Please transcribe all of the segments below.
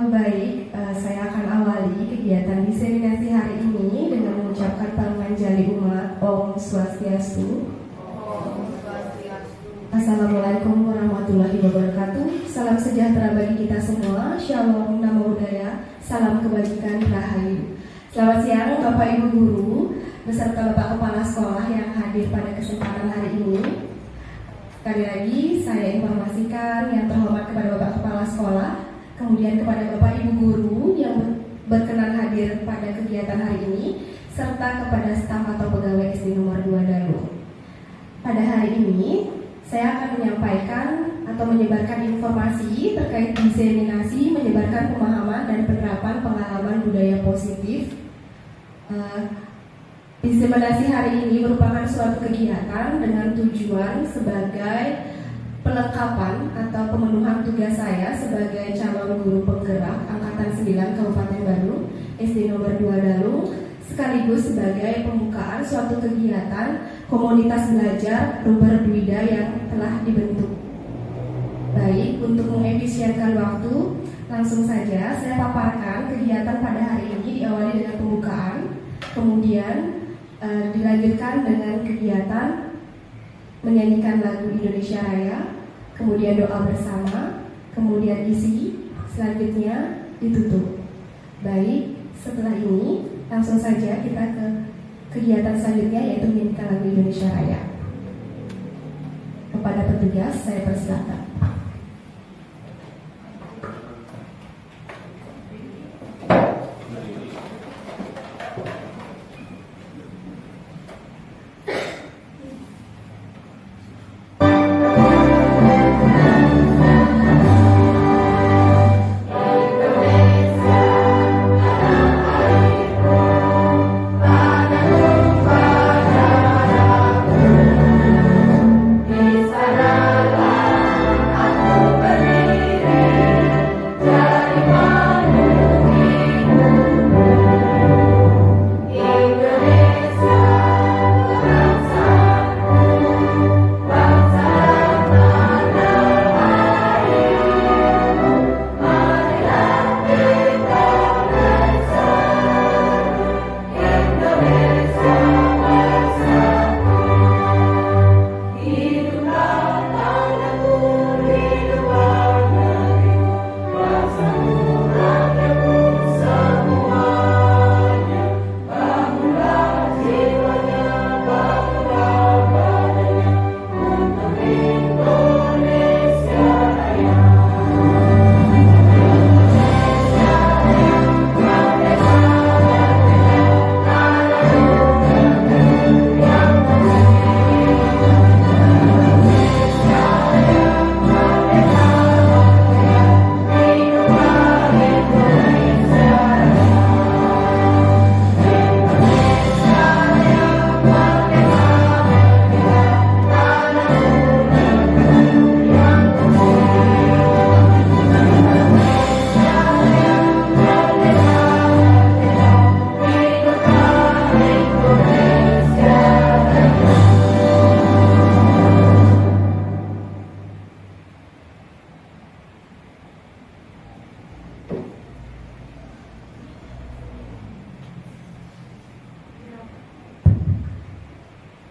Baik, saya akan awali kegiatan diseminasi hari ini dengan mengucapkan panganjali umat Om Swastiastu. Assalamualaikum warahmatullahi wabarakatuh. Salam sejahtera bagi kita semua. Shalom, namo buddhaya, salam kebajikan, rahayu. Selamat siang Bapak Ibu Guru beserta Bapak Kepala Sekolah yang hadir pada kesempatan hari ini. Sekali lagi saya informasikan yang terhormat kepada Bapak Kepala Sekolah, kemudian kepada Bapak Ibu Guru yang berkenan hadir pada kegiatan hari ini, serta kepada staf atau pegawai SD nomor 2 Dalu. Pada hari ini, saya akan menyampaikan atau menyebarkan informasi terkait diseminasi, menyebarkan pemahaman dan penerapan pengalaman budaya positif. Diseminasi hari ini merupakan suatu kegiatan dengan tujuan sebagai pelengkapan atau pemenuhan tugas saya sebagai calon guru penggerak Angkatan 9 Kabupaten Bandung SD nomor 2 Dalu, sekaligus sebagai pembukaan suatu kegiatan komunitas belajar Ruber Dwida yang telah dibentuk. Baik, untuk mengefisienkan waktu, langsung saja saya paparkan kegiatan pada hari ini diawali dengan pembukaan, kemudian dilanjutkan dengan kegiatan menyanyikan lagu Indonesia Raya, kemudian doa bersama, kemudian isi, selanjutnya ditutup. Baik, setelah ini langsung saja kita ke kegiatan selanjutnya, yaitu menyanyikan lagu Indonesia Raya. Kepada petugas saya persilakan.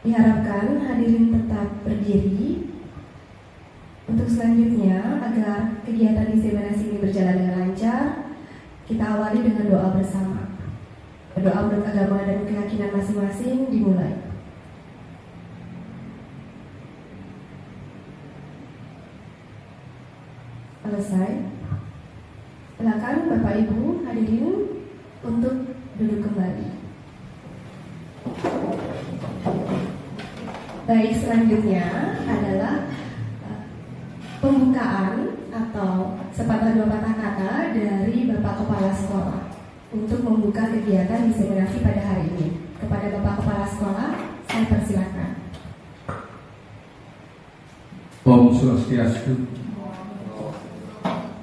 Diharapkan hadirin tetap berdiri. Untuk selanjutnya, agar kegiatan diseminasi ini berjalan dengan lancar, kita awali dengan doa bersama. Doa menurut agama dan keyakinan masing-masing dimulai. Selesai. Silakan Bapak Ibu hadirin Baik, selanjutnya adalah pembukaan atau sepatah dua patah kata dari Bapak Kepala Sekolah untuk membuka kegiatan diseminasi pada hari ini. Kepada Bapak Kepala Sekolah, saya persilakan. Om Swastiastu.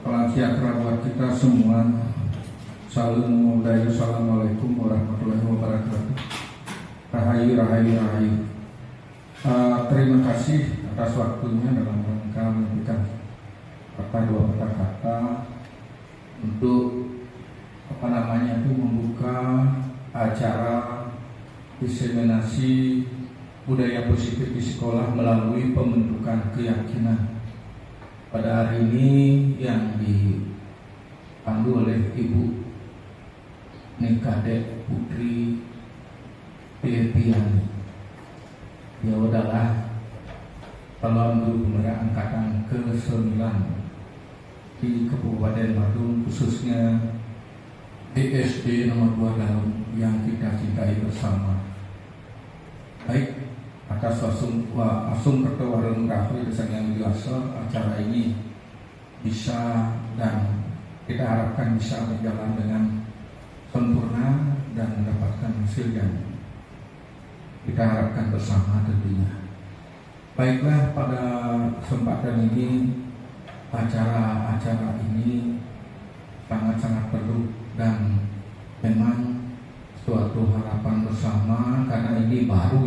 Salam sejahtera buat kita semua. Salam budaya. Assalamualaikum warahmatullahi wabarakatuh. Rahayu, rahayu, rahayu. Terima kasih atas waktunya dalam rangka memberikan dua kata untuk membuka acara diseminasi budaya positif di sekolah melalui pembentukan keyakinan. Pada hari ini yang dipandu oleh Ibu Nikade Putri Pirpiani. Dia adalah calon guru penggerak angkatan ke-9 di Kabupaten Badung, khususnya di SD nomor 2 Daun yang kita cintai bersama. Baik, atas asum pertewaran Rafi Desan yang biasa, acara ini bisa dan kita harapkan bisa berjalan dengan sempurna dan mendapatkan hasil yang kita harapkan bersama tentunya. Baiklah, pada kesempatan ini acara-acara ini sangat-sangat perlu dan memang suatu harapan bersama karena ini baru,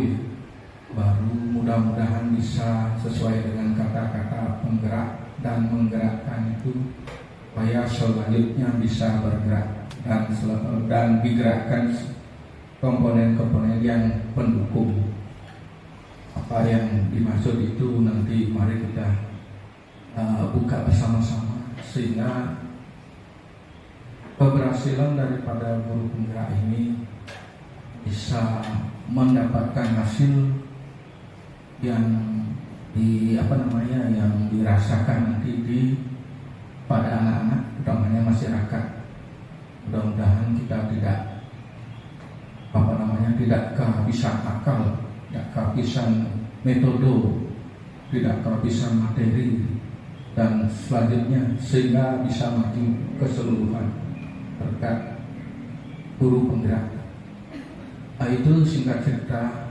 mudah-mudahan bisa sesuai dengan kata-kata penggerak dan menggerakkan itu supaya selanjutnya bisa bergerak dan digerakkan komponen-komponen yang pendukung. Apa yang dimaksud itu nanti mari kita buka bersama-sama sehingga keberhasilan daripada guru penggerak ini bisa mendapatkan hasil yang yang dirasakan nanti pada anak-anak, utamanya masyarakat. Mudah-mudahan kita tidak kehabisan akal, tidak kehabisan metode, tidak kehabisan materi, dan selanjutnya sehingga bisa maju keseluruhan berkat guru penggerak. Itu singkat cerita,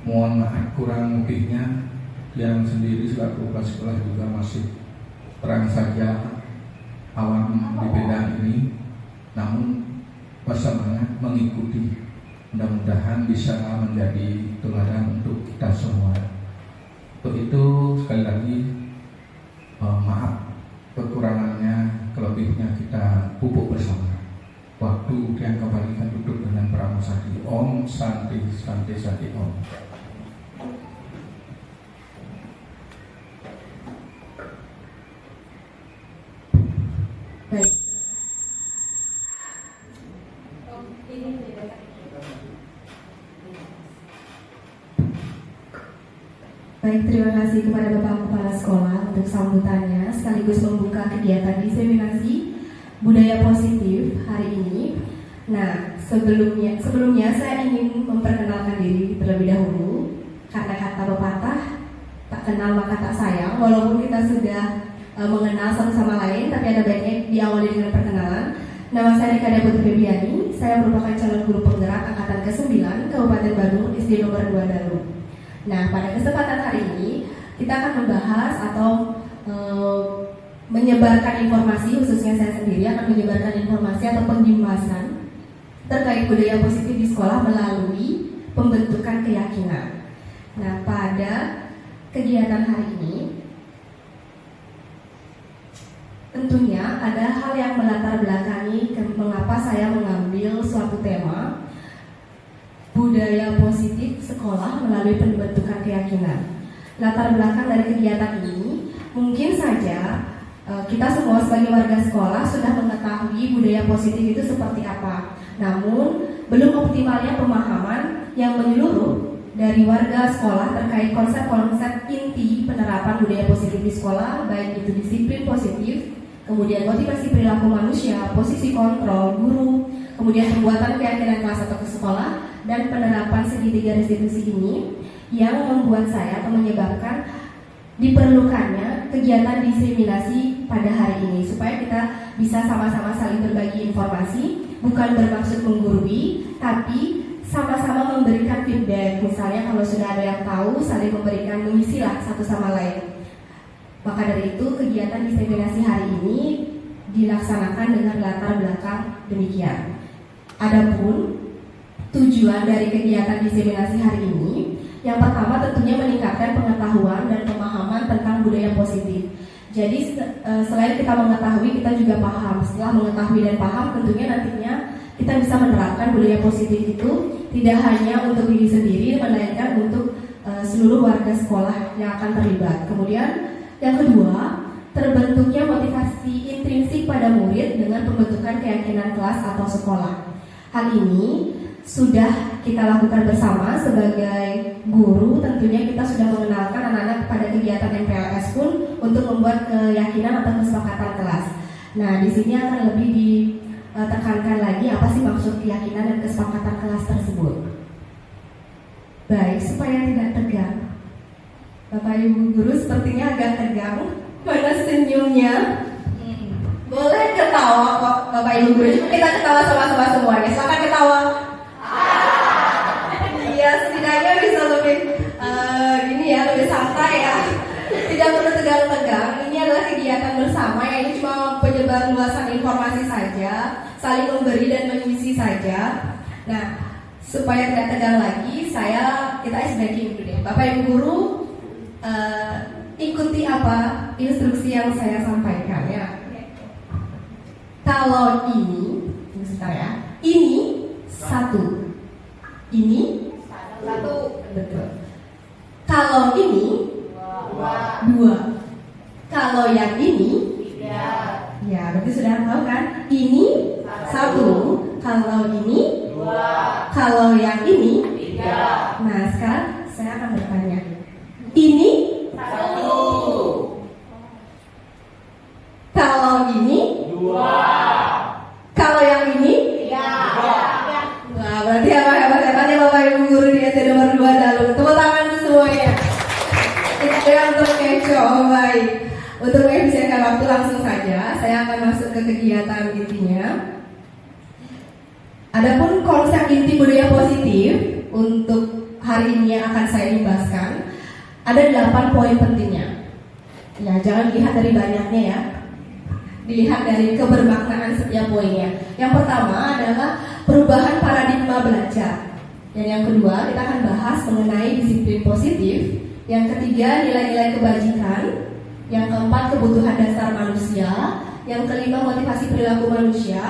mohon maaf kurang lebihnya, yang sendiri selaku kepala sekolah juga masih terang saja awam di bidang ini, namun bersemangat mengikuti. Mudah-mudahan bisa menjadi teladan untuk kita semua. Untuk itu sekali lagi maaf kekurangannya, kelebihnya kita pupuk bersama. Waktu yang kembalikan duduk dengan pramusadi. Om Santi Santi Santi Om. Baik. Baik, terima kasih kepada Bapak Kepala Sekolah untuk sambutannya sekaligus membuka kegiatan diseminasi budaya positif hari ini. Nah, sebelumnya saya ingin memperkenalkan diri terlebih dahulu. Karena kata pepatah, tak kenal maka tak sayang. Walaupun kita sudah mengenal satu sama lain, tapi ada baiknya diawali dengan perkenalan. Nama saya Nikade Putri Pirpiani. Saya merupakan calon guru penggerak angkatan ke-9 Kabupaten Badung, SD nomor 2 Dalu. Nah, pada kesempatan hari ini kita akan membahas atau menyebarkan informasi, khususnya saya sendiri akan menyebarkan informasi atau pembimbingan terkait budaya positif di sekolah melalui pembentukan keyakinan. Nah, pada kegiatan hari ini tentunya ada hal yang melatar belakangi mengapa saya mengambil suatu tema budaya positif sekolah melalui pembentukan keyakinan. Latar belakang dari kegiatan ini mungkin saja kita semua sebagai warga sekolah sudah mengetahui budaya positif itu seperti apa. Namun belum optimalnya pemahaman yang menyeluruh dari warga sekolah terkait konsep-konsep inti penerapan budaya positif di sekolah, baik itu disiplin positif, kemudian motivasi perilaku manusia, posisi kontrol guru, kemudian pembuatan keyakinan kelas atau ke sekolah, dan penerapan segitiga restitusi ini yang membuat saya atau menyebabkan diperlukannya kegiatan diseminasi pada hari ini, supaya kita bisa sama-sama saling berbagi informasi, bukan bermaksud menggurui, tapi sama-sama memberikan feedback. Misalnya kalau sudah ada yang tahu, saling memberikan, mengisilah satu sama lain. Maka dari itu kegiatan diseminasi hari ini dilaksanakan dengan latar belakang demikian. Adapun tujuan dari kegiatan diseminasi hari ini, yang pertama tentunya meningkatkan pengetahuan dan pemahaman tentang budaya positif. Jadi selain kita mengetahui, kita juga paham. Setelah mengetahui dan paham, tentunya nantinya kita bisa menerapkan budaya positif itu tidak hanya untuk diri sendiri, melainkan untuk seluruh warga sekolah yang akan terlibat. Kemudian yang kedua, terbentuknya motivasi intrinsik pada murid dengan pembentukan keyakinan kelas atau sekolah. Hal ini sudah kita lakukan bersama sebagai guru. Tentunya kita sudah mengenalkan anak-anak pada kegiatan MPLS pun untuk membuat keyakinan atau kesepakatan kelas. Nah, di sini akan lebih ditekankan lagi apa sih maksud keyakinan dan kesepakatan kelas tersebut. Baik, supaya tidak tegang, Bapak Ibu guru sepertinya agak tegang. Mana senyumnya? Boleh ketawa kok Bapak Ibu guru. Kita ketawa sama-sama semuanya. Silakan ketawa. Iya, setidaknya bisa lebih lebih santai ya. Tidak perlu tegang-tegang. Ini adalah kegiatan bersama yang ini cuma penyebar luasan informasi saja, saling memberi dan mengisi saja. Nah, supaya tidak tegang lagi, kita ice breaking dulu deh. Bapak Ibu guru, ikuti apa instruksi yang saya sampaikan ya. Kalau ini, sebentar ya. Ini satu. Ini satu. Betul. Kalau ini dua. Kalau yang ini tiga. Ya, berarti sudah tahu kan? Ini satu. Kalau ini dua. Kalau yang ini tiga. Nah, sekarang saya akan bertanya. Ini satu. Kalau ini dua. Kalau yang ini tiga. Nah, berarti hebat-hebatnya Bapak Ibu guru di SD nomor 2 Dalu. Tepuk tangan semuanya. Itu yang terkecoh. Baik. Untuk menghabiskan waktu langsung saja, saya akan masuk ke kegiatan intinya. Adapun konsep inti budaya positif untuk hari ini yang akan saya imbaskan, ada 8 poin pentingnya. Ya, jangan dilihat dari banyaknya ya. Dilihat dari kebermaknaan setiap poinnya. Yang pertama adalah perubahan paradigma belajar. Dan yang kedua, kita akan bahas mengenai disiplin positif. Yang ketiga, nilai-nilai kebajikan. Yang keempat, kebutuhan dasar manusia. Yang kelima, motivasi perilaku manusia.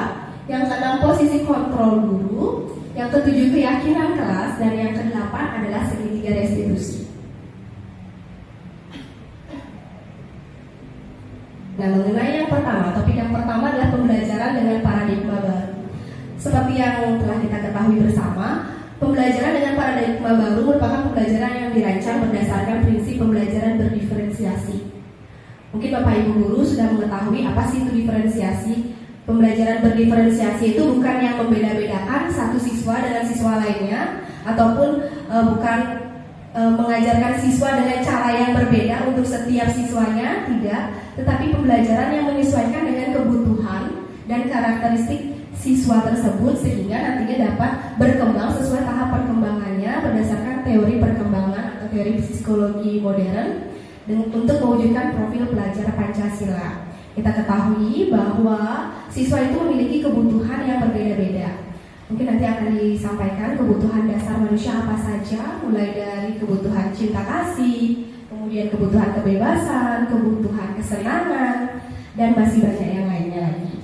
Yang keenam, posisi kontrol guru. Yang ketujuh, keyakinan kelas. Dan yang kedelapan adalah segitiga restitusi. Nah, mengenai yang pertama, topik yang pertama adalah pembelajaran dengan paradigma baru. Seperti yang telah kita ketahui bersama, pembelajaran dengan paradigma baru merupakan pembelajaran yang dirancang berdasarkan prinsip pembelajaran berdiferensiasi. Mungkin Bapak Ibu guru sudah mengetahui apa sih itu diferensiasi. Pembelajaran berdiferensiasi itu bukan yang membeda-bedakan satu siswa dengan siswa lainnya, ataupun bukan mengajarkan siswa dengan cara yang berbeda untuk setiap siswanya, tidak, tetapi pembelajaran yang menyesuaikan dengan kebutuhan dan karakteristik siswa tersebut sehingga nantinya dapat berkembang sesuai tahap perkembangannya berdasarkan teori perkembangan atau teori psikologi modern untuk mewujudkan profil pelajar Pancasila. Kita ketahui bahwa siswa itu memiliki kebutuhan yang berbeda-beda. Mungkin nanti akan disampaikan kebutuhan dasar manusia apa saja, mulai dari kebutuhan cinta kasih, kemudian kebutuhan kebebasan, kebutuhan kesenangan, dan masih banyak yang lainnya lagi.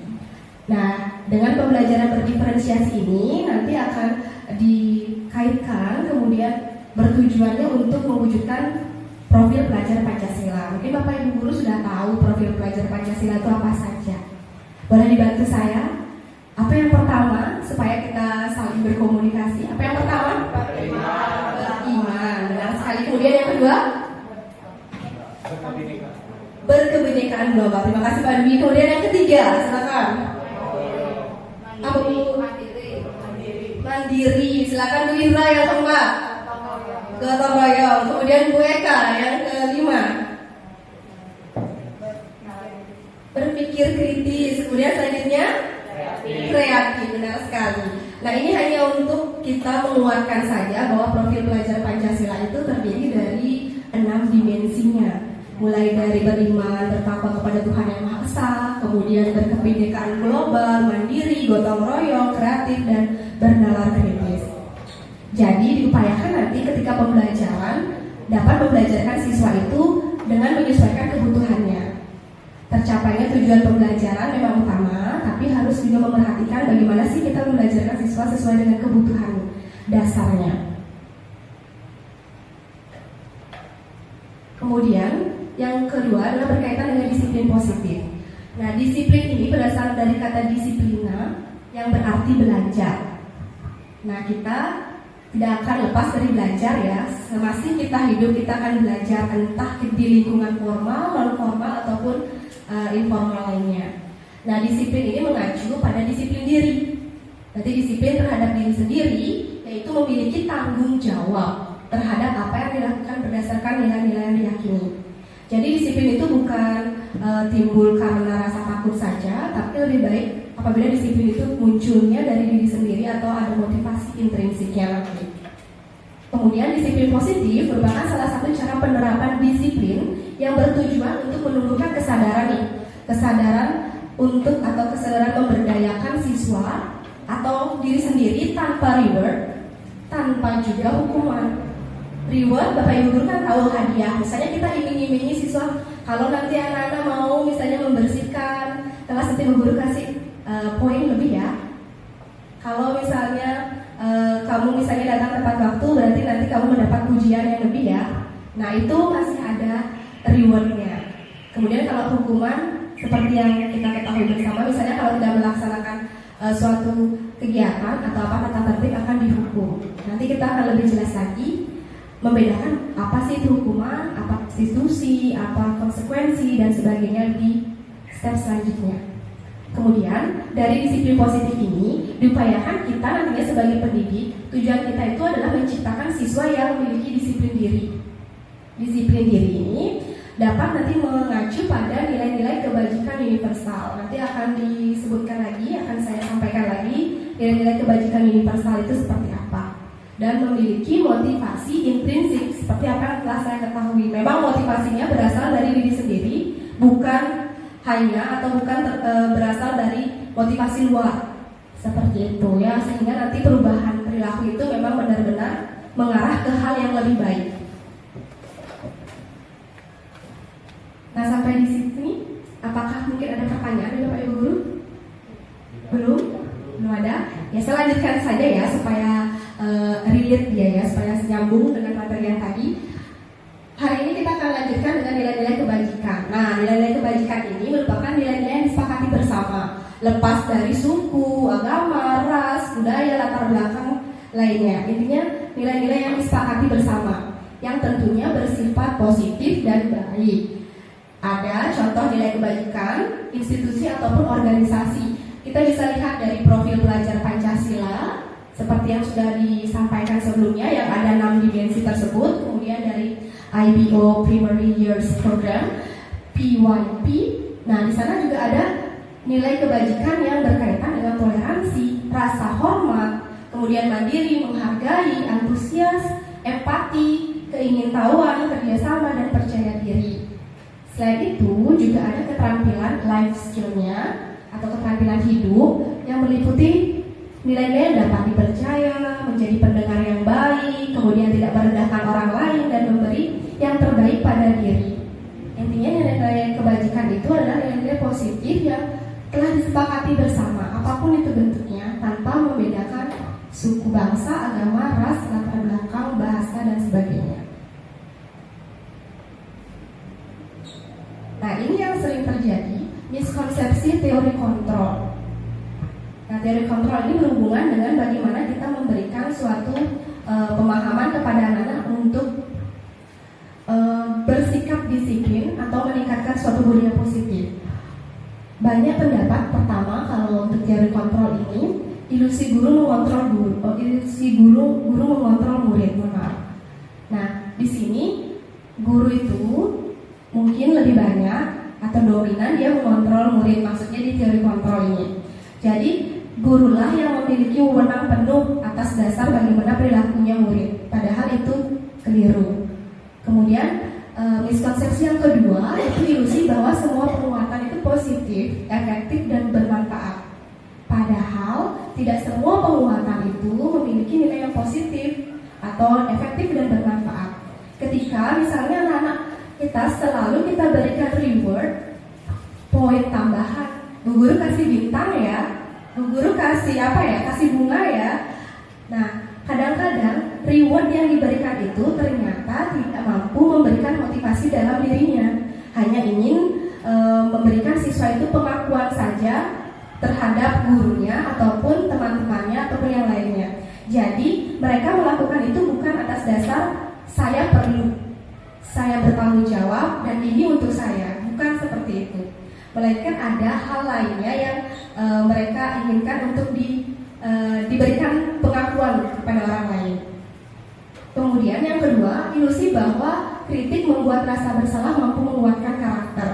Nah, dengan pembelajaran berdiferensiasi ini nanti akan dikaitkan kemudian bertujuannya untuk mewujudkan profil pelajar Pancasila. Mungkin Bapak Ibu guru sudah tahu profil pelajar Pancasila itu apa saja. Boleh dibantu saya? Apa yang pertama supaya kita saling berkomunikasi? Apa yang pertama? Beriman. Benar sekali. Kemudian yang kedua? Berkebinekaan global. Terima kasih Pak Dwi. Kemudian yang ketiga, silakan. Apa Bu? Mandiri. Silakan Bu Indra yang keempat. gotong royong. Kemudian Bu Eka yang kelima, berpikir kritis. Kemudian selanjutnya kreatif, benar sekali. Nah, ini hanya untuk kita menguatkan saja bahwa profil pelajar Pancasila itu terdiri dari 6 dimensinya. Mulai dari beriman, bertakwa kepada Tuhan Yang Maha Esa, kemudian berkebinekaan global, mandiri, gotong royong, kreatif, dan bernalar kritis. Jadi diupayakan nanti ketika pembelajaran dapat membelajarkan siswa itu dengan menyesuaikan kebutuhannya. Tercapainya tujuan pembelajaran memang utama, tapi harus juga memperhatikan bagaimana sih kita membelajarkan siswa sesuai dengan kebutuhan dasarnya. Kemudian yang kedua adalah berkaitan dengan disiplin positif. Nah, disiplin ini berasal dari kata disiplina yang berarti belajar. Nah, kita tidak akan lepas dari belajar ya. Semasa kita hidup kita akan belajar, entah di lingkungan formal, non formal ataupun informal lainnya. Nah, disiplin ini mengacu pada disiplin diri. Nanti disiplin terhadap diri sendiri, yaitu memiliki tanggung jawab terhadap apa yang dilakukan berdasarkan nilai-nilai yang diyakini. Jadi disiplin itu bukan timbul karena rasa takut saja, tapi lebih baik apabila disiplin itu munculnya dari diri sendiri atau ada motivasi intrinsiknya lagi. Kemudian disiplin positif merupakan salah satu cara penerapan disiplin yang bertujuan untuk menumbuhkan kesadaran untuk atau kesadaran memberdayakan siswa atau diri sendiri tanpa reward, tanpa juga hukuman. Reward, Bapak Ibu guru kan tahu hadiah. Misalnya kita iming-imingi siswa, kalau nanti anak-anak mau misalnya membersihkan kelas, nanti guru kasih poin lebih ya. Kalau misalnya kamu misalnya datang tepat waktu, berarti nanti kamu mendapat pujian yang lebih ya. Nah, itu masih ada rewardnya. Kemudian kalau hukuman, seperti yang kita ketahui bersama, misalnya kalau tidak melaksanakan suatu kegiatan atau apa tata tertib akan dihukum. Nanti kita akan lebih jelas lagi membedakan apa sih itu hukuman, apa institusi, apa konsekuensi dan sebagainya di step selanjutnya. Kemudian dari disiplin positif ini diupayakan kita nantinya sebagai pendidik, tujuan kita itu adalah menciptakan siswa yang memiliki disiplin diri. Disiplin diri ini dapat nanti mengacu pada nilai-nilai kebajikan universal. Nanti akan disebutkan lagi, akan saya sampaikan lagi nilai-nilai kebajikan universal itu seperti apa, dan memiliki motivasi intrinsik seperti apa yang telah saya ketahui. Memang motivasinya berasal dari diri sendiri, bukan hanya atau bukan berasal dari motivasi luar seperti itu ya, sehingga nanti perubahan perilaku itu memang benar-benar mengarah ke hal yang lebih baik. Nah, sampai di sini apakah mungkin ada pertanyaan dari Bapak Ibu guru? Belum ada. Ya, saya lanjutkan saja ya supaya relate dia ya, supaya nyambung dengan materi yang tadi. Hari ini kita akan lanjutkan dengan nilai-nilai kebajikan. Nah, nilai-nilai kebajikan ini merupakan nilai-nilai yang disepakati bersama, lepas dari suku, agama, ras, budaya, latar belakang lainnya. Intinya nilai-nilai yang disepakati bersama, yang tentunya bersifat positif dan baik. Ada contoh nilai kebajikan, institusi ataupun organisasi. Kita bisa lihat dari profil pelajar Pancasila seperti yang sudah disampaikan sebelumnya, yang ada 6 dimensi tersebut. Kemudian dari IBO Primary Years Program PYP. Nah, di sana juga ada nilai kebajikan yang berkaitan dengan toleransi, rasa hormat, kemudian mandiri, menghargai, antusias, empati, keingintahuan, kerjasama, dan percaya diri. Selain itu juga ada keterampilan life skill-nya atau keterampilan hidup yang meliputi nilai-nilai yang dapat dipercaya, menjadi pendengar yang baik, kemudian tidak merendahkan orang lain, dan memberi yang terbaik pada diri. Intinya nilai-nilai kebajikan itu adalah nilai-nilai positif yang telah disepakati bersama, apapun itu bentuknya, tanpa membedakan suku, bangsa, agama, ras, latar belakang, bahasa, dan sebagainya. Nah, ini yang sering terjadi, miskonsepsi teori kontrol. Nah, teori kontrol ini berhubungan dengan bagaimana kita memberikan suatu pemahaman kepada anak-anak untuk bersikap disiplin atau meningkatkan suatu budaya positif. Banyak pendapat. Pertama, kalau untuk teori kontrol ini, ilusi guru mengontrol guru mengontrol murid. Nah, guru itu mungkin lebih banyak atau dominan dia mengontrol murid, maksudnya di teori kontrol ini. Jadi gurulah yang memiliki wewenang penuh atas dasar bagaimana perilakunya murid, padahal itu keliru. Kemudian miskonsepsi yang kedua itu ilusi bahwa semua penguatan itu positif, efektif dan bermanfaat. Padahal tidak semua penguatan itu memiliki nilai yang positif atau efektif dan bermanfaat. Ketika misalnya anak-anak kita selalu kita berikan reward, poin tambahan, Bu Guru kasih bintang ya, Bu Guru kasih apa ya, kasih bunga ya. Nah, kadang-kadang reward yang diberikan itu ternyata tidak mampu memberikan motivasi dalam dirinya, hanya ingin memberikan siswa itu pengakuan saja terhadap gurunya ataupun teman-temannya ataupun yang lainnya. Jadi mereka melakukan itu bukan atas dasar saya perlu, saya bertanggung jawab dan ini untuk saya, bukan seperti itu. Melainkan ada hal lainnya yang mereka inginkan untuk diberikan pengakuan kepada orang lain. Kemudian yang kedua, ilusi bahwa kritik membuat rasa bersalah mampu menguatkan karakter.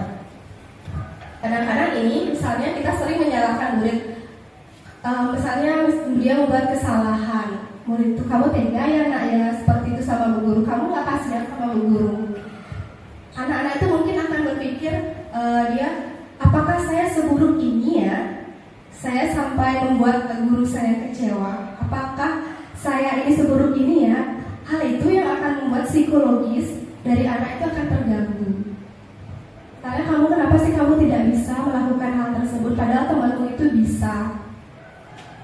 Kadang-kadang ini misalnya kita sering menyalahkan murid, misalnya dia membuat kesalahan, murid itu kamu tega ya nak ya seperti itu sama Bu Guru, kamu gak kasihan sama Bu Guru. Anak-anak itu mungkin akan berpikir dia, apakah saya seburuk ini ya, saya sampai membuat guru saya kecewa, apakah saya ini seburuk ini ya. Hal itu yang akan membuat psikologis dari anak itu akan terganggu. Karena kamu kenapa sih kamu tidak bisa melakukan hal tersebut padahal temanmu itu bisa.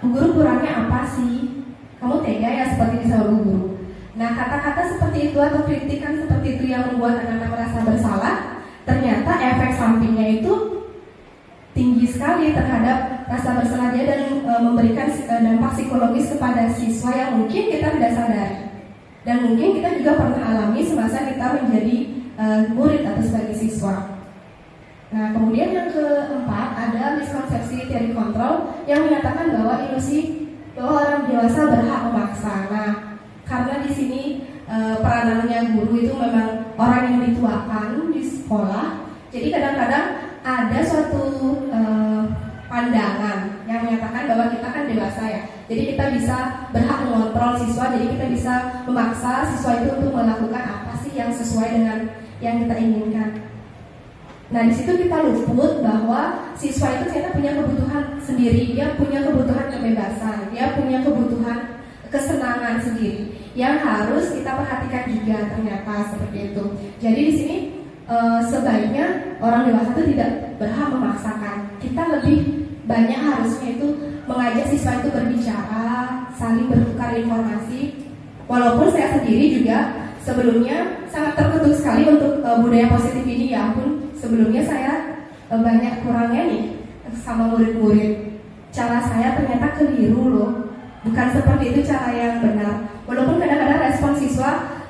Bu Guru kurangnya apa sih? Kamu tega ya seperti ini sama Bu Guru. Nah, kata-kata seperti itu atau kritikan seperti itu yang membuat anak-anak merasa bersalah, ternyata efek sampingnya itu tinggi sekali terhadap rasa bersalah dia dan memberikan dampak psikologis kepada siswa yang mungkin kita tidak sadari. Dan mungkin kita juga pernah alami semasa kita menjadi murid atau sebagai siswa. Nah, kemudian yang keempat ada miskonsepsi teori kontrol yang menyatakan bahwa ilusi bahwa orang dewasa berhak memaksa. Nah, karena di sini peranannya guru itu memang orang yang dituakan di sekolah, jadi kadang-kadang ada suatu pandangan yang menyatakan bahwa kita kan dewasa ya, jadi kita bisa berhak mengontrol siswa, jadi kita bisa memaksa siswa itu untuk melakukan apa sih yang sesuai dengan yang kita inginkan. Nah, di situ kita luput bahwa siswa itu ternyata punya kebutuhan sendiri, dia punya kebutuhan kebebasan, dia punya kebutuhan kesenangan sendiri yang harus kita perhatikan juga ternyata seperti itu. Jadi di sini sebaiknya orang dewasa itu tidak berhak memaksakan. Kita lebih banyak harusnya itu mengajak siswa itu berbicara, saling bertukar informasi. Walaupun saya sendiri juga sebelumnya sangat terkutuk sekali untuk budaya positif ini, ya ampun. Sebelumnya saya banyak kurangnya nih sama murid-murid. Cara saya ternyata keliru loh. Bukan seperti itu cara yang benar. Walaupun kadang-kadang respon siswa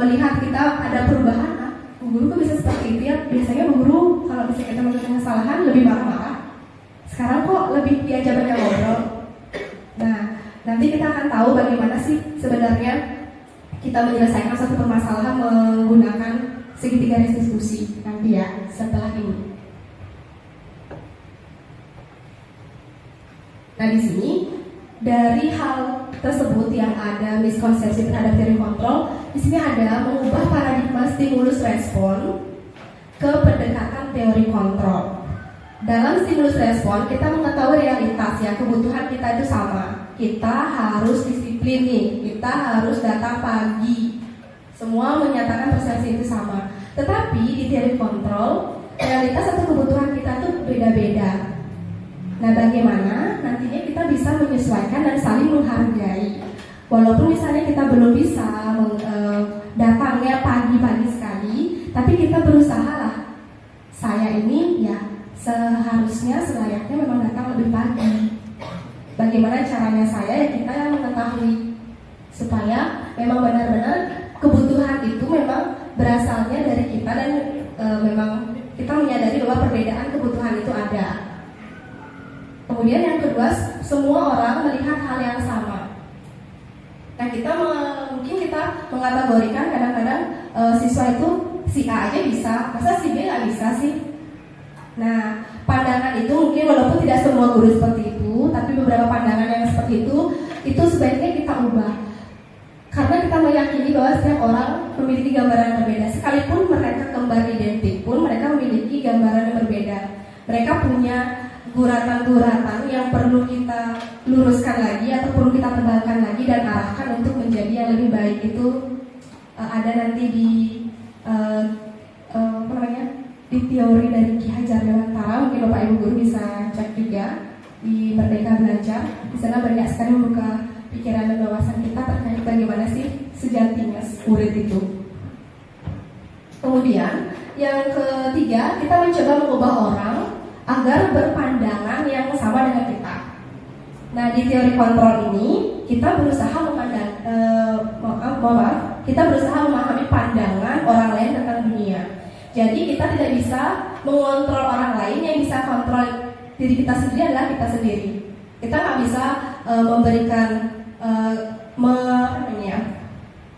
melihat kita ada perubahan, Bu Guru kok bisa seperti itu ya. Biasanya Bu Guru kalau misalnya kita melakukan kesalahan lebih marah-marah. Sekarang kok lebih diajak banyak ngobrol. Nah, nanti kita akan tahu bagaimana sih sebenarnya kita menyelesaikan satu permasalahan menggunakan segitiga diskusi nanti ya setelah ini. Nah, di sini dari hal tersebut yang ada miskonsepsi terhadap teori kontrol, di sini ada mengubah paradigma stimulus respon ke pendekatan teori kontrol. Dalam stimulus respon kita mengetahui realitas ya, kebutuhan kita itu sama. Kita harus disiplin nih, kita harus datang pagi. Semua menyatakan persepsi itu sama. Tetapi di teori kontrol, realitas atau kebutuhan kita itu beda-beda. Nah, bagaimana nantinya kita bisa menyesuaikan dan saling menghargai. Walaupun misalnya kita belum bisa datangnya pagi-pagi sekali, tapi kita berusaha lah. Saya ini ya seharusnya selayaknya memang datang lebih pagi. Bagaimana caranya saya ya kita yang mengetahui supaya memang benar-benar kebutuhan itu memang berasalnya dari kita dan memang kita menyadari bahwa perbedaan kebutuhan itu ada. Kemudian yang kedua, semua orang melihat hal yang sama. Nah, mungkin kita mengkategorikan kadang-kadang siswa itu si A aja bisa, masa si B nggak bisa sih? Nah, pandangan itu mungkin walaupun tidak semua guru seperti itu, tapi beberapa pandangan yang seperti itu sebaiknya kita ubah. Karena kita meyakini bahwa setiap orang memiliki gambaran yang berbeda. Sekalipun mereka kembar identik pun, mereka memiliki gambaran yang berbeda. Mereka punya guratan-guratan yang perlu kita luruskan lagi atau perlu kita tebalkan lagi dan arahkan untuk menjadi yang lebih baik. Itu ada nanti di di teori dari Ki Hajar Dewantara. Mungkin Bapak Ibu guru bisa cek juga di Merdeka Belajar. Di sana banyak sekali membuka pikiran dan wawasan kita terkait bagaimana sih sejatinya murid itu. Kemudian yang ketiga, kita mencoba mengubah orang agar berpandangan yang sama dengan kita. Nah, di teori kontrol ini kita berusaha kita berusaha memahami pandangan orang lain tentang dunia. Jadi kita tidak bisa mengontrol orang lain, yang bisa kontrol diri kita sendiri adalah kita sendiri. Kita nggak bisa memberikan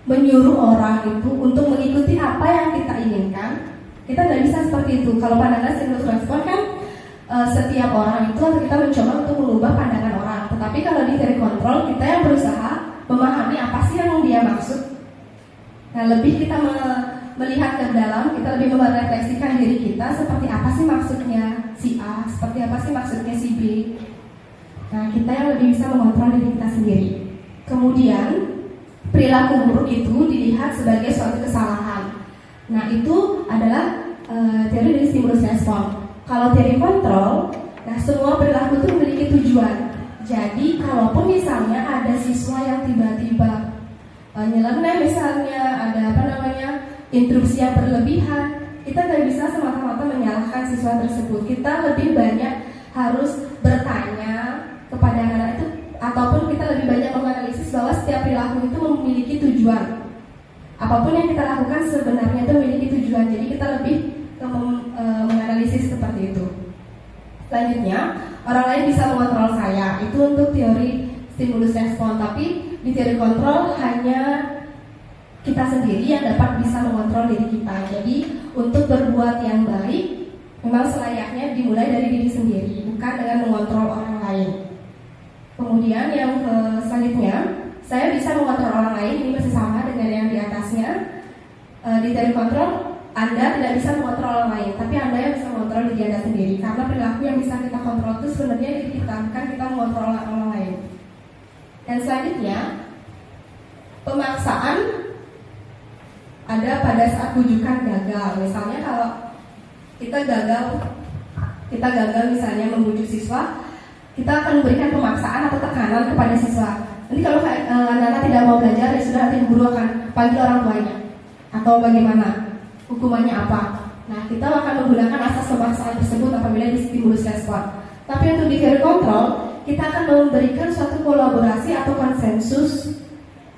menyuruh orang itu untuk mengikuti apa yang kita inginkan. Kita nggak bisa seperti itu. Kalau pandangan stimulus respon kan setiap orang itu kita mencoba untuk mengubah pandangan orang. Tetapi kalau di teori kontrol kita yang berusaha memahami apa sih yang dia maksud. Nah, lebih kita melihat ke dalam, kita lebih merefleksikan diri kita seperti apa sih maksudnya si A, seperti apa sih maksudnya si B. Nah, kita yang lebih bisa mengontrol diri kita sendiri. Kemudian perilaku buruk itu dilihat sebagai suatu kesalahan. Nah, itu adalah teori dari stimulus respon. Kalau teori kontrol, nah semua perilaku itu memiliki tujuan. Jadi, kalaupun misalnya ada siswa yang tiba-tiba nyeleneh, misalnya ada interupsi yang berlebihan, kita tidak bisa semata-mata menyalahkan siswa tersebut. Kita lebih banyak harus bertanya kepada anak itu, ataupun kita lebih banyak menganalisis bahwa setiap perilaku itu memiliki tujuan. Apapun yang kita lakukan sebenarnya itu memiliki tujuan. Jadi kita lebih menganalisis seperti itu. Selanjutnya, orang lain bisa mengontrol saya. Itu untuk teori stimulus respon. Tapi di teori kontrol hanya kita sendiri yang dapat bisa mengontrol diri kita. Jadi untuk berbuat yang baik memang selayaknya dimulai dari diri sendiri, bukan dengan mengontrol orang lain. Kemudian yang selanjutnya, saya bisa mengontrol orang lain. Ini masih sama dengan yang di atasnya. Di teori kontrol, Anda tidak bisa mengontrol orang lain, tapi Anda yang bisa mengontrol diri Anda sendiri. Karena perilaku yang bisa kita kontrol itu sebenarnya diri kita, bukan kita mengontrol orang lain. Dan selanjutnya, pemaksaan ada pada saat rujukan gagal. Misalnya kalau kita gagal misalnya membujuk siswa, kita akan memberikan pemaksaan atau tekanan kepada siswa. Nanti kalau anak-anak tidak mau belajar, ya sudah, nanti guru akan panggil orang tuanya. Atau bagaimana? Hukumannya apa? Nah, kita akan menggunakan asas pemaksaan tersebut apabila di stimulus respon. Tapi untuk di teori kontrol, kita akan memberikan suatu kolaborasi atau konsensus,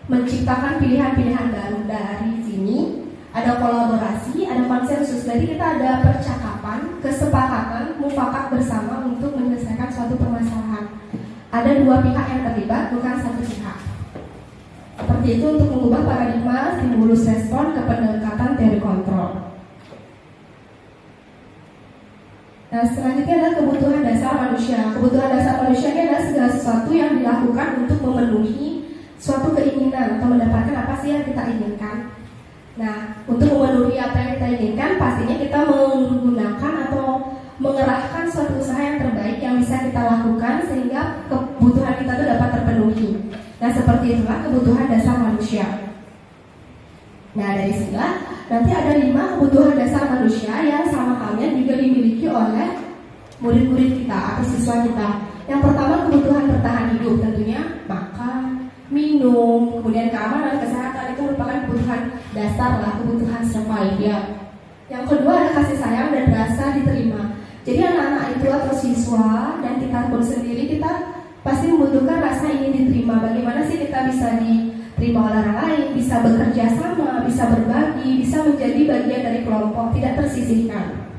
menciptakan pilihan-pilihan baru. Dari sini ada kolaborasi, ada konsensus. Jadi kita ada percakapan, kesepakatan, mufakat bersama untuk menyelesaikan suatu permasalahan. Ada dua pihak yang terlibat, bukan satu pihak. Seperti itu untuk mengubah paradigma stimulus respon ke pendekatan teori kontrol. Nah, selanjutnya adalah kebutuhan dasar manusia. Kebutuhan dasar manusia ini adalah segala sesuatu yang dilakukan untuk memenuhi suatu keinginan atau mendapatkan apa sih yang kita inginkan. Nah, untuk memenuhi apa yang kita inginkan, pastinya kita menggunakan atau mengerahkan suatu usaha yang terbaik yang bisa kita lakukan sehingga kebutuhan kita itu dapat terpenuhi. Nah, seperti itulah kebutuhan dasar manusia. Nah, dari sinilah nanti ada 5 kebutuhan dasar manusia yang sama halnya juga dimiliki oleh murid-murid kita atau siswa kita. Yang pertama, kebutuhan bertahan hidup, tentunya makan, minum, kemudian keamanan, kesehatan, itu merupakan kebutuhan dasar lah, kebutuhan survival. Yang kedua ada kasih sayang dan rasa diterima. Jadi anak-anak itu atau siswa dan kita pun sendiri, kita pasti membutuhkan rasa ingin diterima. Bagaimana sih kita bisa diterima oleh orang lain, bisa bekerja sama, bisa berbagi, bisa menjadi bagian dari kelompok, tidak tersisihkan.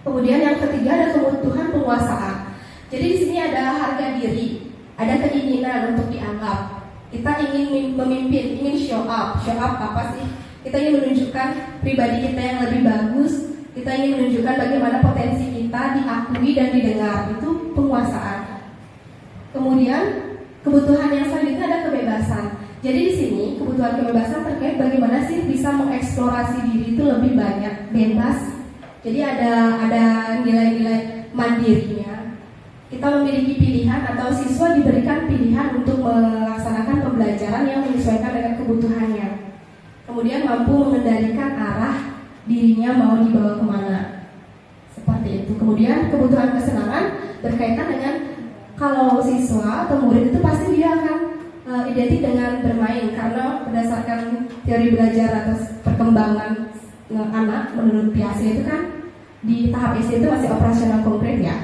Kemudian yang ketiga ada kebutuhan penguasaan. Jadi di sini ada harga diri, ada keinginan untuk dianggap. Kita ingin memimpin, ingin show up. Show up apa sih? Kita ingin menunjukkan pribadi kita yang lebih bagus. Kita ingin menunjukkan bagaimana potensi kita diakui dan didengar. Itu penguasaan. Kemudian kebutuhan yang selanjutnya ada kebebasan. Jadi di sini kebutuhan kebebasan terkait bagaimana sih bisa mengeksplorasi diri itu lebih banyak, bebas. Jadi ada nilai-nilai mandirinya. Kita memiliki pilihan atau siswa diberikan pilihan untuk melaksanakan pembelajaran yang menyesuaikan dengan kebutuhannya. Kemudian mampu mengendalikan arah dirinya mau dibawa kemana. Seperti itu. Kemudian kebutuhan kesenangan berkaitan dengan kalau siswa atau murid itu pasti dia akan identik dengan bermain, karena berdasarkan teori belajar atau perkembangan anak menurut Piaget itu kan di tahap SD itu masih operasional konkret ya.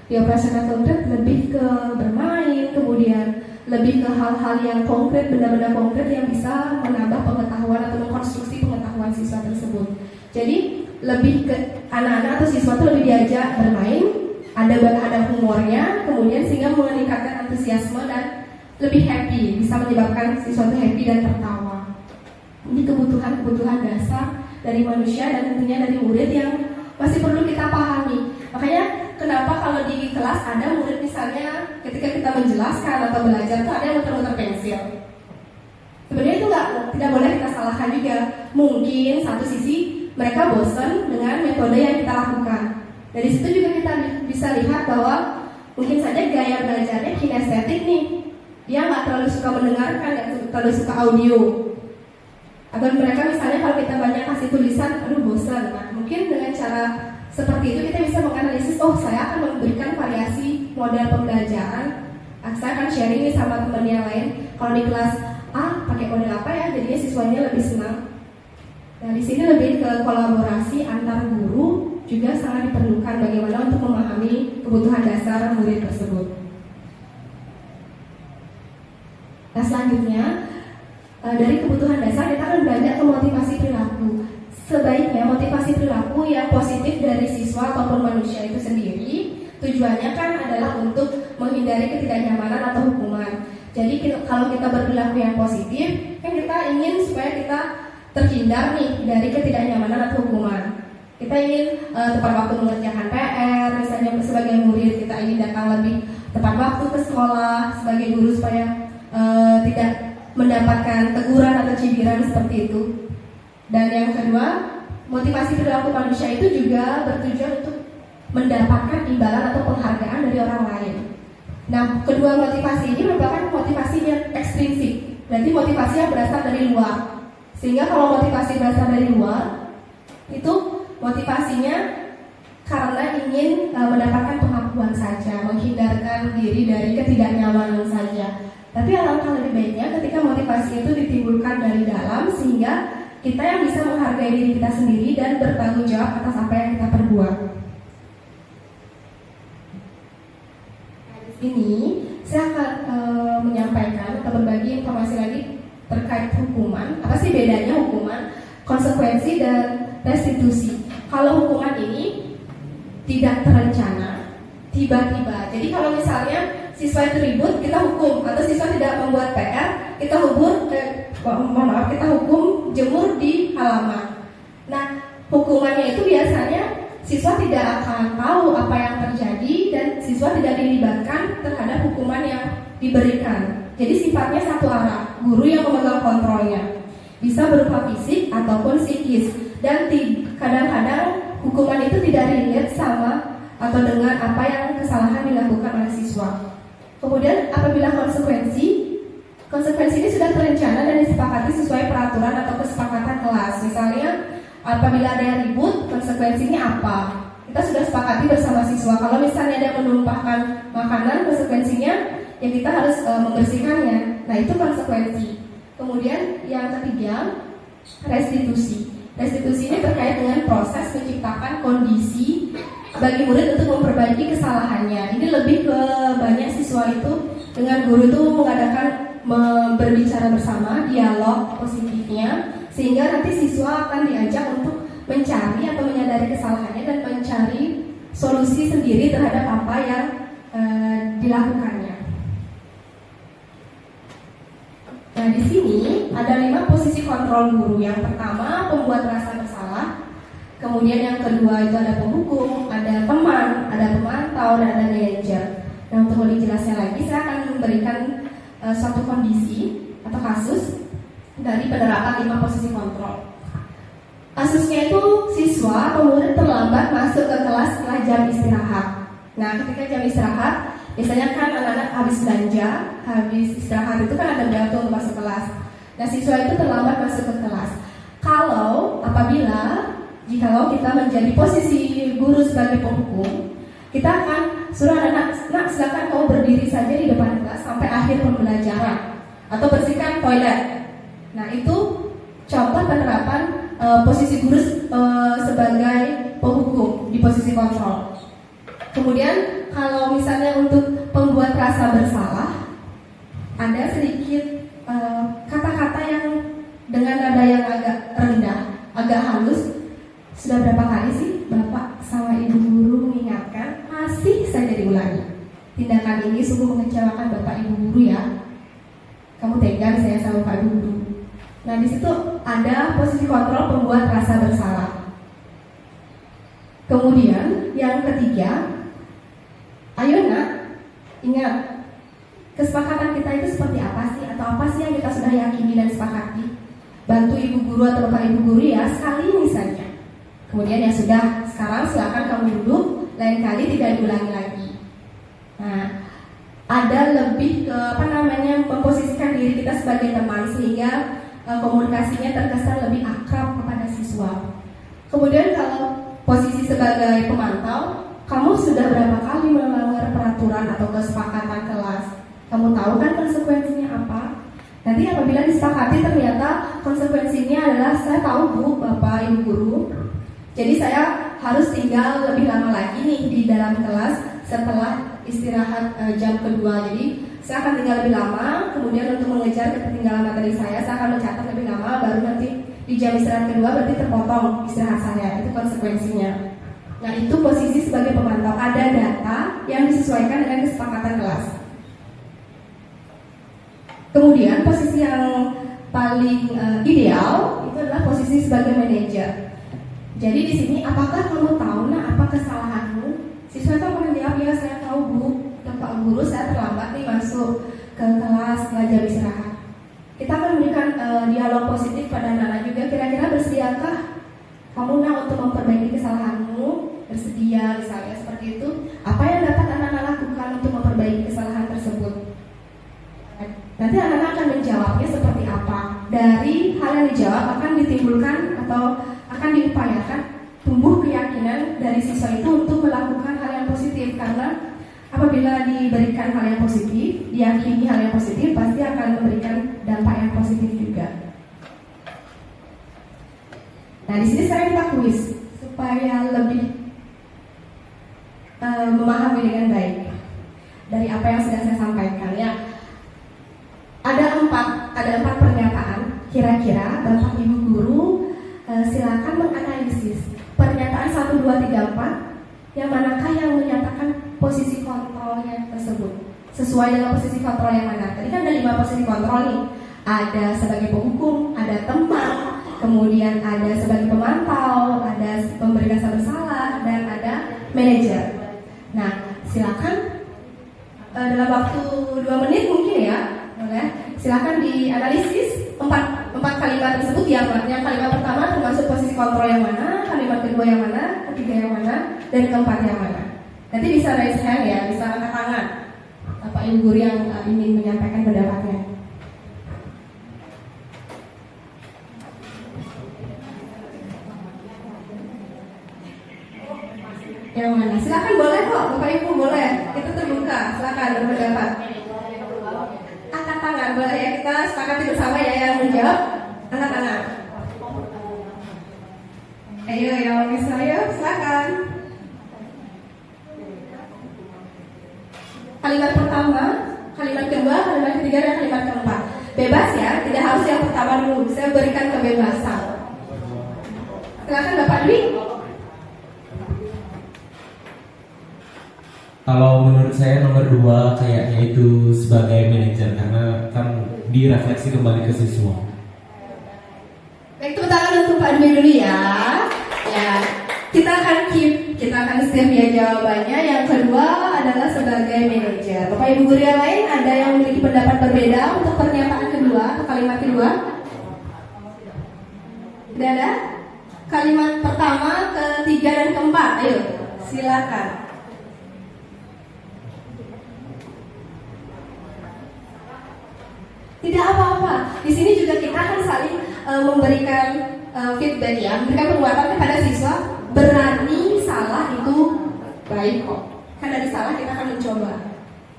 Di operasional konkret lebih ke bermain, kemudian lebih ke hal-hal yang konkret, benda-benda konkret yang bisa menambah pengetahuan atau mengkonstruksi pengetahuan siswa tersebut. Jadi lebih ke anak-anak atau siswa itu lebih diajak bermain, ada humornya, kemudian sehingga meningkatkan antusiasme dan lebih happy, bisa menyebabkan siswa itu happy dan tertawa. Ini kebutuhan-kebutuhan dasar dari manusia dan tentunya dari murid yang masih perlu kita pahami. Makanya kenapa kalau di kelas ada murid misalnya ketika kita menjelaskan atau belajar tuh ada yang muter-muter pensil. Sebenarnya itu tidak boleh kita salahkan juga. Mungkin satu sisi mereka bosan dengan metode yang kita lakukan. Dari situ juga kita bisa lihat bahwa mungkin saja gaya belajarnya kinestetik nih. Dia nggak terlalu suka mendengarkan, nggak terlalu suka audio. Atau mereka misalnya kalau kita banyak kasih tulisan, aduh bosan. Nah, mungkin dengan cara seperti itu kita bisa menganalisis, oh saya akan memberikan variasi model pembelajaran. Saya akan sharing nih sama teman yang lain. Kalau di kelas A pakai model apa ya, jadinya siswanya lebih senang. Nah di sini lebih ke kolaborasi antar guru juga sangat diperlukan bagaimana untuk memahami kebutuhan dasar murid tersebut. Nah selanjutnya dari kebutuhan dasar kita akan belajar ke motivasi perilaku. Sebaiknya motivasi perilaku yang positif dari siswa ataupun manusia itu sendiri tujuannya kan adalah untuk menghindari ketidaknyamanan atau hukuman. Jadi kalau kita berperilaku yang positif, kan kita ingin supaya kita terhindar nih dari ketidaknyamanan atau hukuman. Kita ingin tepat waktu mengerjakan PR, misalnya sebagai murid kita ingin datang lebih tepat waktu ke sekolah, sebagai guru supaya tidak mendapatkan teguran atau cibiran seperti itu. Dan yang kedua, motivasi perilaku manusia itu juga bertujuan untuk mendapatkan imbalan atau penghargaan dari orang lain. Nah, kedua motivasi ini merupakan motivasi yang ekstrinsik, berarti motivasi yang berasal dari luar. Sehingga kalau motivasi berasal dari luar, itu motivasinya karena ingin mendapatkan pengakuan saja, menghindarkan diri dari ketidaknyamanan saja. Tapi alangkah lebih baiknya ketika motivasi itu ditimbulkan dari dalam, sehingga kita yang bisa menghargai diri kita sendiri dan bertanggung jawab atas apa yang kita perbuat. Nah, di sini saya akan menyampaikan atau berbagi informasi lagi terkait hukuman. Apa sih bedanya hukuman, konsekuensi, dan restitusi? Kalau hukuman ini tidak terencana, tiba-tiba. Jadi kalau misalnya siswa itu ribut, kita hukum, atau siswa tidak membuat PR, kita kita hukum jemur di halaman. Nah, hukumannya itu biasanya siswa tidak akan tahu apa yang terjadi dan siswa tidak dilibatkan terhadap hukuman yang diberikan. Jadi sifatnya satu arah, guru yang memegang kontrolnya. Bisa berupa fisik ataupun psikis. Dan kadang-kadang hukuman itu tidak relate sama atau dengan apa yang kesalahan dilakukan oleh siswa. Kemudian apabila konsekuensi ini sudah terencana dan disepakati sesuai peraturan atau kesepakatan kelas. Misalnya apabila ada yang ribut, konsekuensinya apa? Kita sudah sepakati bersama siswa. Kalau misalnya ada yang menumpahkan makanan, konsekuensinya ya kita harus membersihkannya. Nah itu konsekuensi. Kemudian yang ketiga, restitusi. Restitusi ini terkait dengan proses menciptakan kondisi bagi murid untuk memperbaiki kesalahannya. Ini lebih ke banyak siswa itu dengan guru itu mengadakan berbicara bersama, dialog positifnya, sehingga nanti siswa akan diajak untuk mencari atau menyadari kesalahannya dan mencari solusi sendiri terhadap apa yang dilakukannya. Nah, di sini ada 5 posisi kontrol guru. Yang pertama, pembuat rasa bersalah. Kemudian yang kedua itu ada penghukum, ada teman, ada pemantau, dan ada manajer. Nah, untuk lebih jelasnya lagi, saya akan memberikan suatu kondisi atau kasus dari penerapan 5 posisi kontrol. Kasusnya itu siswa pemurid terlambat masuk ke kelas setelah jam istirahat. Nah, ketika jam istirahat, biasanya kan anak-anak habis belanja, habis istirahat itu kan ada waktu untuk masuk kelas. Nah, siswa itu terlambat masuk ke kelas. Jikalau kita menjadi posisi guru sebagai penghukum, kita akan suruh anak-anak, nak silakan kamu berdiri saja di depan kelas sampai akhir pembelajaran, atau bersihkan toilet. Nah, itu contoh penerapan posisi guru sebagai penghukum di posisi kontrol. Kemudian kalau misalnya untuk pembuat rasa bersalah, ada sedikit kata-kata yang dengan nada yang agak rendah, agak halus. Sudah berapa kali sih Bapak sama Ibu guru mengingatkan, masih saja diulangi. Tindakan ini sungguh mengecewakan Bapak Ibu guru ya. Kamu tega saya sama Pak Guru. Nah, di situ ada posisi kontrol pembuat rasa bersalah. Kemudian yang ketiga, ayo nak, ingat kesepakatan kita itu seperti apa sih, atau apa sih yang kita sudah yakini dan sepakati. Bantu Ibu guru atau Bapak Ibu guru ya, sekali ini saja. Kemudian ya sudah, sekarang silakan kamu duduk, lain kali tidak diulangi lagi. Nah, ada lebih ke memposisikan diri kita sebagai teman sehingga komunikasinya terkesan lebih akrab kepada siswa. Kemudian kalau posisi sebagai pemantau, kamu sudah berapa kali melanggar peraturan atau kesepakatan kelas? Kamu tahu kan konsekuensinya apa? Nanti apabila disepakati ternyata konsekuensinya adalah saya tahu Bu, Bapak, Ibu guru. Jadi saya harus tinggal lebih lama lagi nih di dalam kelas setelah istirahat jam kedua. Jadi saya akan tinggal lebih lama. Kemudian untuk mengejar ketertinggalan materi saya akan mencatat lebih lama. Baru nanti di jam istirahat kedua berarti terpotong istirahat saya. Itu konsekuensinya. Nah, itu posisi sebagai pemantau. Ada data yang disesuaikan dengan kesepakatan kelas. Kemudian posisi yang paling ideal itu adalah posisi sebagai manajer. Jadi di sini, apakah kamu tahu apa kesalahanmu? Siswa itu akan menjawab, ya saya tahu Bu, Pak Guru saya terlambat nih masuk ke kelas setelah jam istirahat. Kita akan memberikan dialog positif pada anak-anak juga. Kira-kira bersediakah kamu untuk memperbaiki kesalahanmu? Bersedia misalnya seperti itu. Apa yang dapat anak-anak lakukan untuk memperbaiki kesalahan tersebut? Nanti anak-anak akan menjawabnya seperti apa. Dari hal yang dijawab akan ditimbulkan atau akan diupayakan tumbuh keyakinan dari siswa itu untuk melakukan hal yang positif. Karena apabila diberikan hal yang positif, diyakini hal yang positif, pasti akan memberikan dampak yang positif juga. Nah, di sini saya minta kuis supaya lebih memahami dengan baik dari apa yang sudah saya sampaikan ya. Ada empat pernyataan. Kira-kira Bapak Ibu guru silakan menganalisis pernyataan 1, 2, 3, 4 yang manakah yang menyatakan posisi kontrolnya tersebut sesuai dengan posisi kontrol yang mana. Tadi kan ada 5 posisi kontrol nih. Ada sebagai penghukum, ada teman, kemudian ada sebagai pemantau, ada pemberi rasa bersalah, dan ada manajer. Nah, silakan dalam waktu 2 menit mungkin ya, boleh. Silakan dianalisis empat kalimat tersebut. Yang kalimat pertama termasuk posisi kontrol yang mana, kalimat kedua yang mana, ketiga yang mana, dan keempat yang mana. Nanti bisa raise hand ya, bisa angkat tangan Bapak Ibu guru yang ingin menyampaikan pendapatnya. Yang mana? Silakan, boleh kok Bapak Ibu, boleh. Kita terbuka, silakan berpendapat. Angkat tangan, boleh ya, kita sepakati bersama ya yang menjawab. Angkat tangan. Ayo yang bisa, ayo silakan. Kalimat pertama, kalimat kedua, kalimat ketiga, dan kalimat keempat. Bebas ya, tidak harus yang pertama dulu. Saya berikan kebebasan. Silakan Bapak Dwi. Kalau menurut saya nomor 2 kayaknya itu sebagai manajer, karena kan direfleksi kembali ke siswa. Baik, tepuk tangan untuk Pak Dwi dulu ya. Ya, kita akan setiap ya jawabannya. Yang kedua adalah sebagai manajer. Bapak Ibu guru yang lain ada yang memiliki pendapat berbeda untuk pernyataan kedua atau kalimat kedua? Tidak ada? Kalimat pertama, ketiga, dan keempat. Ayo, silakan. Tidak apa-apa. Di sini juga kita akan saling memberikan feedback ya, memberikan penguatan kepada siswa. Berani salah itu baik kok. Kan dari salah kita akan mencoba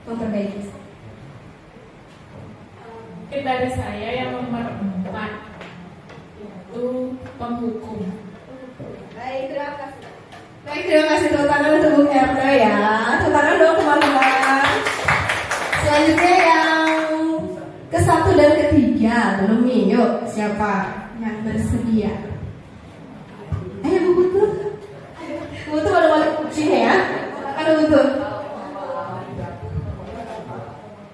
memperbaiki. Dari saya yang nomor 4 itu penghukum. Baik, terima kasih. Baik, terima kasih. Tepuk tangan untuk Bung Erna ya. Tepuk tangan dong teman-teman. Selanjutnya yang ke-1 dan ke-3 belum nih. Yuk, siapa yang bersedia? Ayo Bu Putu. Bu Putu malu-malu sini ya. Aduh Bu Putu.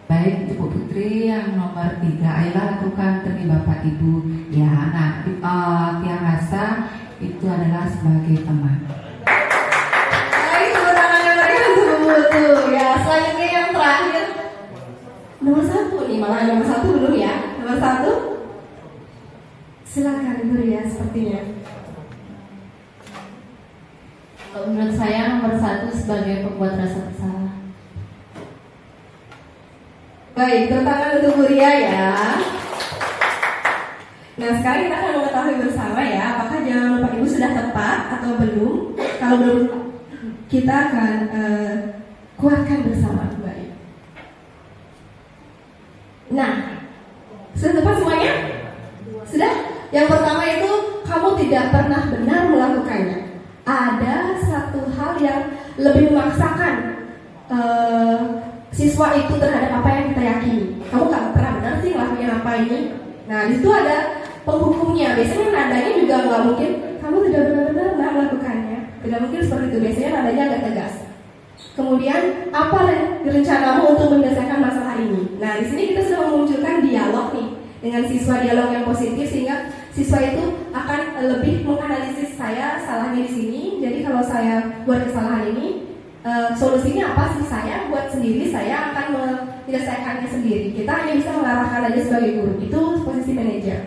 Baik, Ibu Putri yang nomor 3, ayolah lakukan demi Bapak Ibu. Ya, nah, Tia rasa itu adalah sebagai teman. Baik, tepuk tangan yang meriah untuk Bu Putu. Ya, selanjutnya yang terakhir nomor 1 nih, malah nomor 1 belum ya. Nomor 1, silakan Ibu ya, sepertinya. Menurut saya nomor 1 sebagai pembuat rasa bersalah. Baik, tepuk tangan untuk Bu Ria ya. Nah, sekarang kita akan mengetahui bersama ya, apakah jawaban Bapak Ibu sudah tepat atau belum. Kalau belum, kita akan kuatkan bersama kembali. Nah, sudah tepat semuanya? Sudah? Yang pertama itu, kamu tidak pernah benar melakukannya. Ada satu hal yang lebih memaksakan siswa itu terhadap apa yang kita yakini. Kamu gak pernah benar sih ngelakuin apa ini. Nah, di situ ada penghukumnya. Biasanya nadanya juga nggak mungkin kamu tidak benar-benar melakukannya. Tidak mungkin seperti itu. Biasanya nadanya agak tegas. Kemudian apa rencanamu untuk menyelesaikan masalah ini? Nah, di sini kita sudah memunculkan dialog nih dengan siswa, dialog yang positif sehingga siswa itu akan lebih menganalisis saya salahnya di sini. Jadi kalau saya buat kesalahan ini, solusinya apa sih? Saya buat sendiri, saya akan menyelesaikannya sendiri. Kita hanya bisa mengarahkan aja sebagai guru. Itu posisi manajer.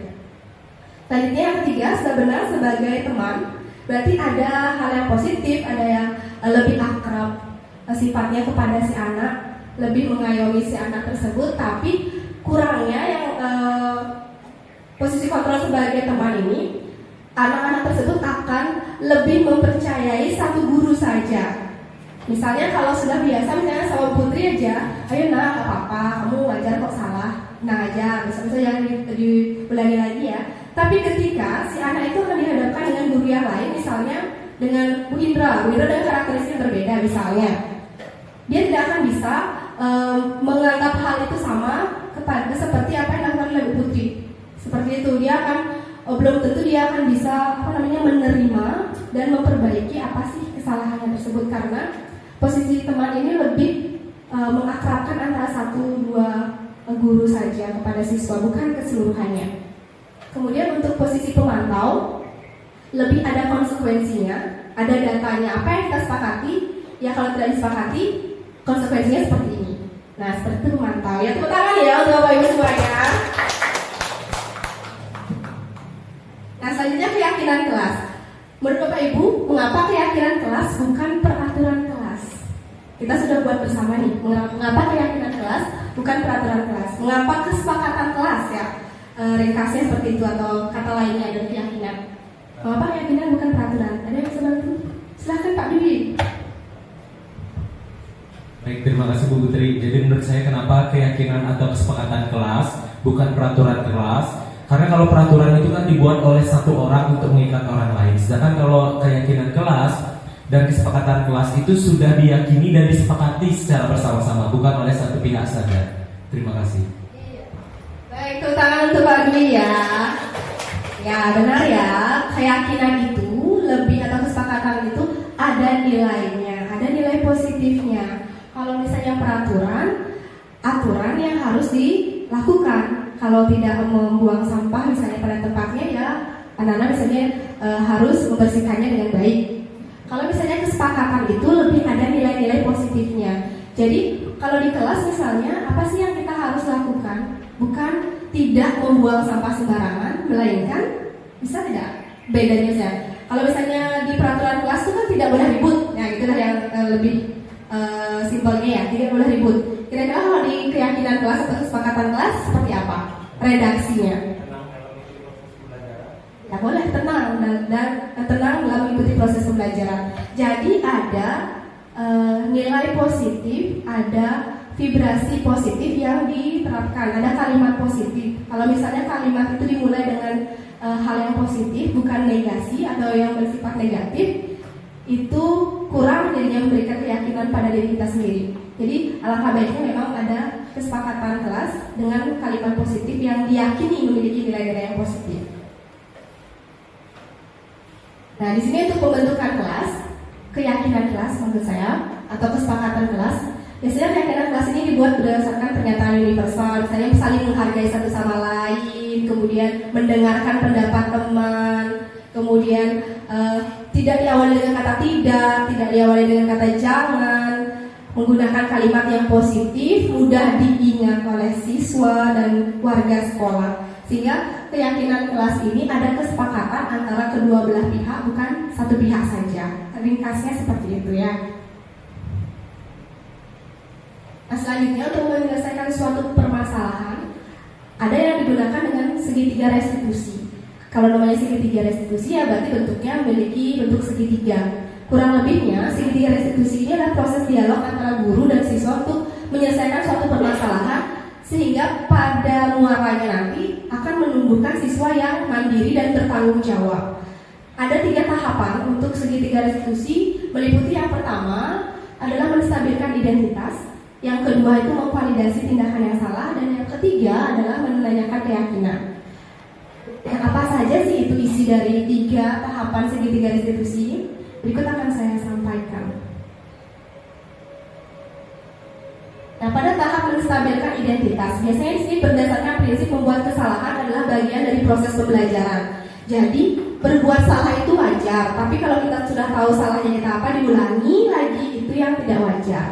Selanjutnya yang ketiga, sudah benar sebagai teman. Berarti ada hal yang positif, ada yang lebih akrab sifatnya kepada si anak, lebih mengayomi si anak tersebut. Tapi kurangnya yang posisi kontrol sebagai teman ini, anak-anak tersebut akan lebih mempercayai satu guru saja. Misalnya kalau sudah biasa misalnya sama Putri aja, ayo nak, gak apa-apa, kamu wajar kok salah, nah aja, misalnya jangan diulangi lagi ya. Tapi ketika si anak itu akan dihadapkan dengan guru yang lain, misalnya dengan Bu Indra dengan karakteristik berbeda misalnya, dia tidak akan bisa menganggap hal itu sama kepada seperti apa yang dilakukan oleh Bu Putri. Seperti itu, dia akan belum tentu dia akan bisa menerima dan memperbaiki apa sih kesalahannya tersebut, karena posisi teman ini lebih mengakrabkan antara 1-2 guru saja kepada siswa, bukan keseluruhannya. Kemudian untuk posisi pemantau, lebih ada konsekuensinya, ada datanya, apa yang kita sepakati, ya kalau tidak disepakati, konsekuensinya seperti ini. Nah, seperti itu pemantau. Ya, tepuk tangan ya untuk Bapak Ibu semuanya. Nah, selanjutnya keyakinan kelas. Menurut Bapak Ibu, mengapa keyakinan kelas bukan peraturan kelas? Kita sudah buat bersama nih, mengapa keyakinan kelas bukan peraturan kelas? Mengapa kesepakatan kelas ya? Ringkasnya seperti itu atau kata lainnya adalah keyakinan. Mengapa keyakinan bukan peraturan? Ada yang bisa bantu? Silahkan Pak Dwi. Baik, terima kasih Bu Putri. Jadi menurut saya kenapa keyakinan atau kesepakatan kelas bukan peraturan kelas? Karena kalau peraturan itu kan dibuat oleh satu orang untuk mengikat orang lain. Sedangkan kalau keyakinan kelas dan kesepakatan kelas itu sudah diyakini dan disepakati secara bersama-sama, bukan oleh satu pihak saja. Terima kasih. Baik, tepuk tangan untuk Pak Dwi ya. Ya, benar ya. Keyakinan itu lebih atau kesepakatan itu ada nilainya, ada nilai positifnya. Kalau misalnya peraturan, aturan yang harus dilakukan lakukan. Kalau tidak membuang sampah misalnya pada tempatnya, ya anak-anak misalnya harus membersihkannya dengan baik. Kalau misalnya kesepakatan itu lebih ada nilai-nilai positifnya. Jadi kalau di kelas misalnya apa sih yang kita harus lakukan? Bukan tidak membuang sampah sembarangan, melainkan bisa tidak bedanya saya. Kalau misalnya di peraturan kelas itu kan tidak boleh ribut, ya itulah yang lebih simpelnya ya, tidak boleh ribut. Kira-kira kalau di keyakinan kelas atau kesepakatan kelas seperti apa redaksinya? Ya boleh tenang dan tenang dalam mengikuti proses pembelajaran. Jadi ada nilai positif, ada vibrasi positif yang diterapkan, ada kalimat positif. Kalau misalnya kalimat itu dimulai dengan hal yang positif, bukan negasi atau yang bersifat negatif, itu kurang jadinya memberikan keyakinan pada diri kita sendiri. Jadi alangkah baiknya memang ada kesepakatan kelas dengan kalimat positif yang diyakini memiliki nilai-nilai yang positif. Nah, di sini untuk pembentukan kelas, keyakinan kelas maksud saya, atau kesepakatan kelas. Biasanya keyakinan kelas ini dibuat berdasarkan pernyataan universal, misalnya saling menghargai satu sama lain, kemudian mendengarkan pendapat teman, kemudian tidak diawali dengan kata tidak diawali dengan kata jangan, menggunakan kalimat yang positif, mudah diingat oleh siswa dan warga sekolah. Sehingga keyakinan kelas ini ada kesepakatan antara kedua belah pihak, bukan satu pihak saja. Ringkasnya seperti itu ya. Nah, selanjutnya untuk menyelesaikan suatu permasalahan, ada yang digunakan dengan segitiga restitusi. Kalau namanya segitiga restitusi ya berarti bentuknya memiliki bentuk segitiga. Kurang lebihnya segitiga restitusi ini adalah proses dialog antara guru dan siswa untuk menyelesaikan suatu permasalahan, sehingga pada muaranya nanti akan menumbuhkan siswa yang mandiri dan bertanggung jawab. Ada 3 tahapan untuk segitiga restitusi, meliputi yang pertama adalah menstabilkan identitas, yang kedua itu memvalidasi tindakan yang salah, dan yang ketiga adalah menanyakan keyakinan. Yang apa saja sih itu isi dari 3 tahapan segitiga restitusi? Berikut akan saya sampaikan. Nah, pada tahap menstabilkan identitas, biasanya di sini berdasarkan prinsip membuat kesalahan adalah bagian dari proses pembelajaran. Jadi, berbuat salah itu wajar, tapi kalau kita sudah tahu salahnya kita apa, diulangi lagi, itu yang tidak wajar.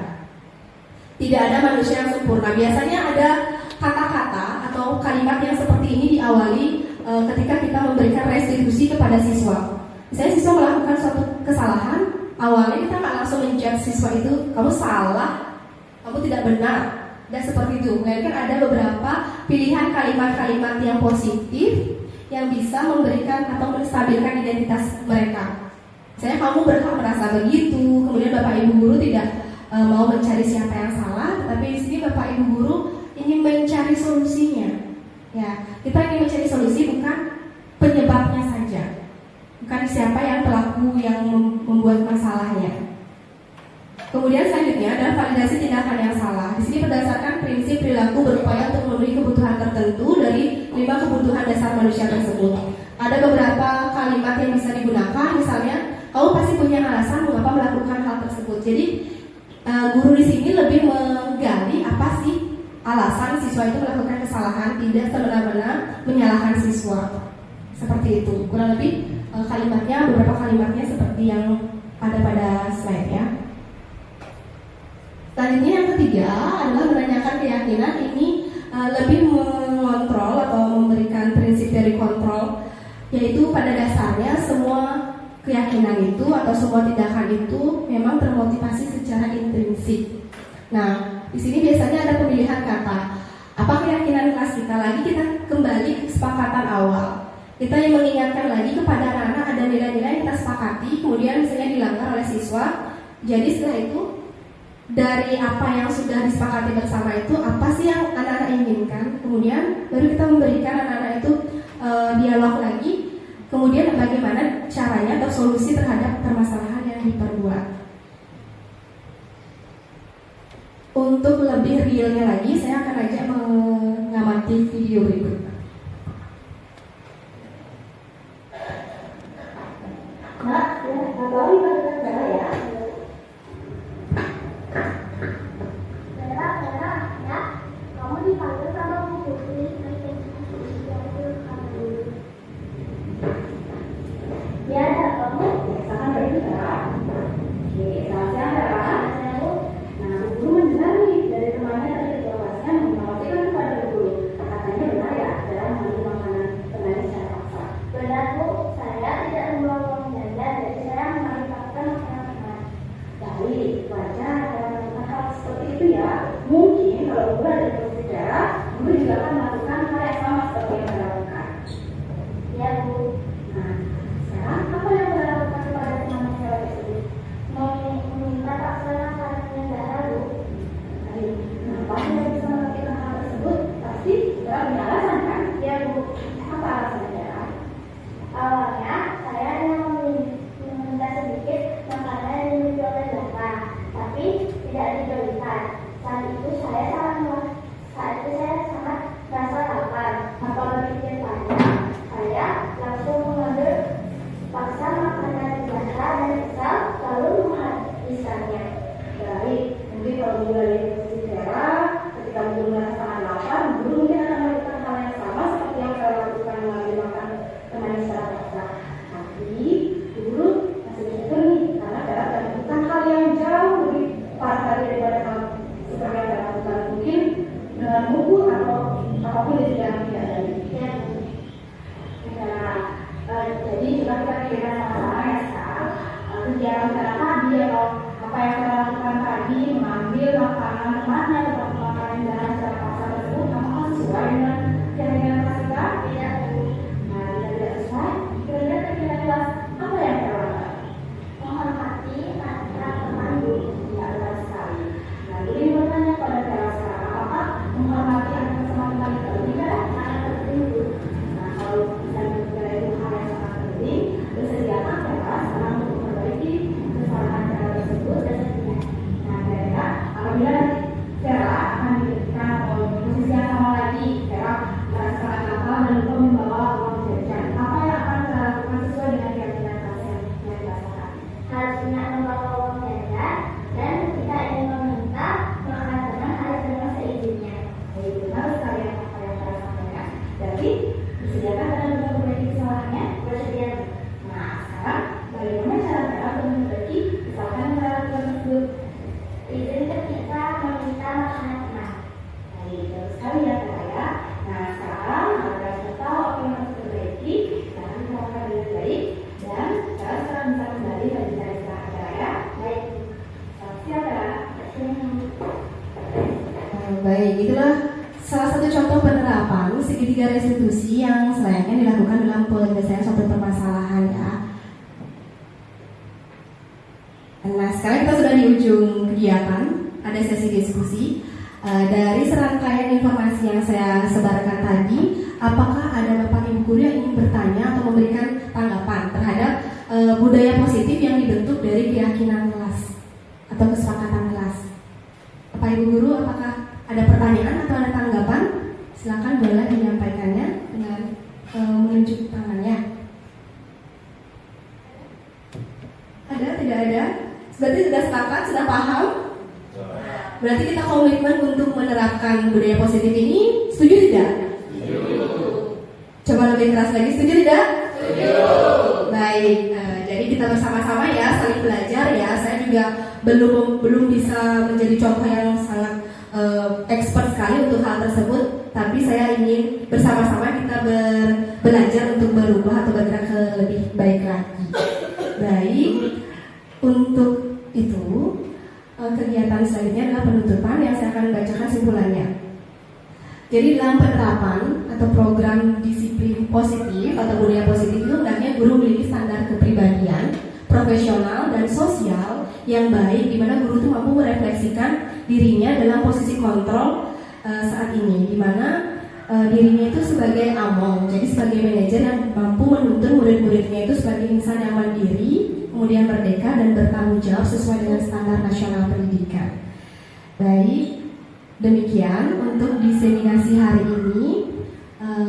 Tidak ada manusia yang sempurna. Biasanya ada kata-kata atau kalimat yang seperti ini diawali ketika kita memberikan restitusi kepada siswa. Misalnya siswa melakukan suatu kesalahan, awalnya kita nggak langsung menjudge siswa itu, kamu salah, kamu tidak benar, dan seperti itu. Melainkan ada beberapa pilihan kalimat-kalimat yang positif yang bisa memberikan atau menstabilkan identitas mereka. Misalnya kamu berhak merasa begitu, kemudian Bapak Ibu guru tidak mau mencari siapa yang salah, tetapi di sini Bapak Ibu guru ingin mencari solusinya. Ya, kita ingin mencari solusi bukan penyebabnya saja, bukan siapa yang pelaku yang membuat masalahnya. Kemudian selanjutnya adalah validasi tindakan yang salah. Di sini berdasarkan prinsip perilaku berupaya untuk memenuhi kebutuhan tertentu dari 5 kebutuhan dasar manusia tersebut. Ada beberapa kalimat yang bisa digunakan, misalnya kamu pasti punya alasan mengapa melakukan hal tersebut. Jadi guru di sini lebih menggali apa sih alasan siswa itu melakukan kesalahan, tidak semena-mena menyalahkan siswa. Seperti itu. Kurang lebih kalimatnya, beberapa kalimatnya seperti yang ada pada slide ya. Selanjutnya yang ketiga adalah menanyakan keyakinan. Ini lebih mengontrol atau memberikan prinsip dari kontrol, yaitu pada dasarnya semua keyakinan itu atau semua tindakan itu memang termotivasi secara intrinsik. Nah, di sini biasanya ada pemilihan kata. Apa keyakinan kelas kita? Lagi kita kembali ke kesepakatan awal. Kita yang mengingatkan lagi kepada anak-anak ada nilai-nilai yang kita sepakati, kemudian misalnya dilanggar oleh siswa. Jadi setelah itu dari apa yang sudah disepakati bersama itu apa sih yang anak-anak inginkan, kemudian baru kita memberikan anak-anak itu dialog lagi, kemudian bagaimana caranya atau solusi terhadap permasalahan yang diperbuat. Untuk lebih realnya lagi, saya akan ajak mengamati video berikut. Nak, tahu ibadah saya ya. Vera, ya, kamu dipanggil sama Bu guru juga akan melakukan hal yang sama seperti yang saya lakukan. Ya Bu. Nah, sekarang apa yang saya lakukan kepada teman cewek tersebut? Meminta paksa sarannya darah Bu. Baik. Kenapa saya bisa melakukan hal tersebut? Pasti sudah punya alasan kan? Ya Bu. Apa alasannya darah? Awalnya saya hanya meminta sedikit makanan yang dimiliki oleh Bapak, tapi tidak diberikan. Saat itu saya sangat merasa lapar. Tanpa berpikir panjang, saya langsung mengambil paksa makanan di Bapak dan kesal lalu menghabiskannya. Baik, mungkin kalau guru dari posisi Vera, ketika guru merasa sangat lapar, guru mungkin akan melakukan hal yang sama seperti yang saya lakukan mengambil makan teman secara paksa. Tapi guru masih bersyukur nih, karena Vera melakukan hal yang jauh lebih parah daripada hal seperti yang Vera lakukan, mungkin dengan buku atau apapun yang tidak tadi. Jadi kita kira sama-sama ya sekarang kegiatan Vera tadi atau apa yang Vera lakukan tadi, mengambil makanan temannya atau makanan dalam secara paksa tersebut, apakah sesuai dengan keyakinan kita? Tidak. Nah, bila tidak sesuai, kira-kira keyakinan kelas apa yang Vera lakukan? Menghormati antara teman guru. Ya, benar sekali. Nah, jadi bertanya pada Vera sekarang, apakah menghormati antara teman-teman itu tidak sangat penting Bu? Nah, kalau bisa berbicara itu hal yang sangat penting, bersediakah Vera sekarang untuk memperbaiki kesalahan Vera tersebut dan seterusnya. Nah, kira-kira apabila Vera akan diberikan atau di posisi yang sama lagi, Vera merasa sangat lapar dan lupa membawa uang jajan, apa yang akan Vera lakukan sesuai dengan keyakinan kelas yang dirasakan? Harusnya membawa uang jajan dan kita ingin meminta makanan teman harus dengan seizinnya. Jadi benar sekali apa yang saya sampaikan. Jadi disediakan dengan memperbaiki kesalahannya, bersedia. Nah, sekarang bagaimana cara Vera untuk memperbaiki kesalahan yang Vera lakukan tersebut? Izinkan kita meminta makanan teman. Baik, terus sekali ya Vera ya. Nah, sekarang Vera sudah tahu apa yang harus diperbaiki, sekarang kita akan dengan baik dan Vera sekarang bisa kembali melanjutkan istirahat Vera ya. Baik, selamat siang Vera. Baik, itulah salah satu contoh penerapan segitiga restitusi yang selayaknya dilakukan dalam penyelesaian suatu permasalahan ya. Nah, sekarang kita sudah di ujung kegiatan, ada sesi diskusi. Dari serangkaian informasi yang saya sebarkan tadi, apakah ada Bapak Ibu guru yang ingin bertanya atau memberikan tanggapan terhadap budaya positif yang dibentuk dari keyakinan kelas atau kesepakatan kelas? Bapak Ibu guru, apakah ada pertanyaan atau ada tanggapan? Silakan boleh menyampaikannya dengan menunjuk tangannya. Ada? Tidak ada? Berarti sudah sepakat, sudah paham? Berarti kita komitmen untuk menerapkan budaya positif ini. Setuju tidak? Setuju. Coba lebih keras lagi, setuju tidak? Setuju. Baik, jadi kita bersama-sama ya, saling belajar ya. Saya juga belum bisa menjadi contoh yang sangat expert sekali untuk hal tersebut, tapi saya ingin bersama-sama kita belajar untuk berubah atau bergerak ke lebih baik lagi. Baik, untuk itu kegiatan selanjutnya adalah penutupan yang saya akan bacakan simpulannya. Jadi dalam penerapan atau program disiplin positif atau budaya positif itu hendaknya guru memiliki standar kepribadian, profesional dan sosial yang baik, di mana guru itu mampu merefleksikan dirinya dalam posisi kontrol saat ini, di mana dirinya itu sebagai among, jadi sebagai manajer yang mampu menuntun murid-muridnya itu sebagai insan yang mandiri, kemudian merdeka dan bertanggung jawab sesuai dengan standar nasional pendidikan. Baik, demikian untuk diseminasi hari ini.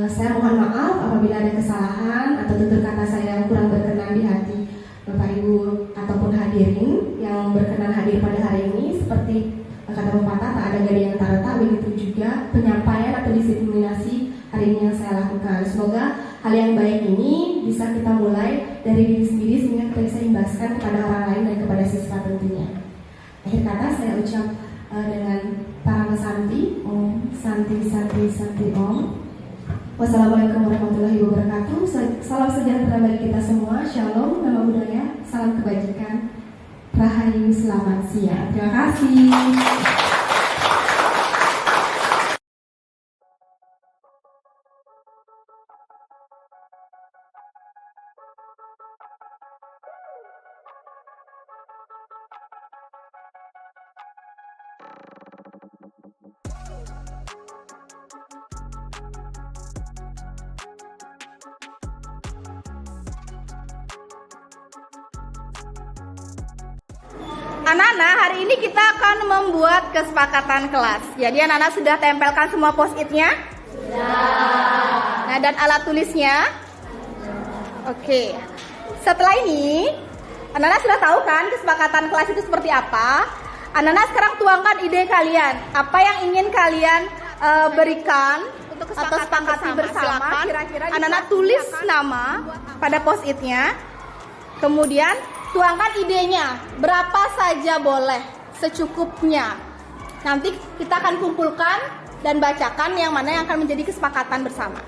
Saya mohon maaf apabila ada kesalahan atau tutur kata saya yang kurang berkenan di hati Bapak Ibu ataupun hadirin yang berkenan hadir pada hari ini. Seperti kata pepatah, tak ada gading yang tak retak, begitu juga penyampaian atau diseminasi hari ini yang saya lakukan. Semoga hal yang baik ini bisa kita mulai dari diri sendiri sehingga kita bisa imbaskan kepada orang lain dan kepada siswa tentunya. Akhir kata saya ucap dengan para santi, Om Santi Om. Wassalamualaikum warahmatullahi wabarakatuh. Salam sejahtera bagi kita semua. Shalom, nama budaya, salam kebajikan. Rahayu, selamat siang. Terima kasih. Anak-anak, hari ini kita akan membuat kesepakatan kelas. Jadi anak-anak sudah tempelkan semua post-it-nya? Sudah. Nah, dan alat tulisnya? Oke. Setelah ini, anak-anak sudah tahu kan kesepakatan kelas itu seperti apa? Anak-anak sekarang tuangkan ide kalian. Apa yang ingin kalian berikan untuk sepakati bersama? Kira-kira anak-anak tulis nama pada post-it-nya. Kemudian tuangkan idenya, berapa saja boleh, secukupnya. Nanti kita akan kumpulkan dan bacakan yang mana yang akan menjadi kesepakatan bersama.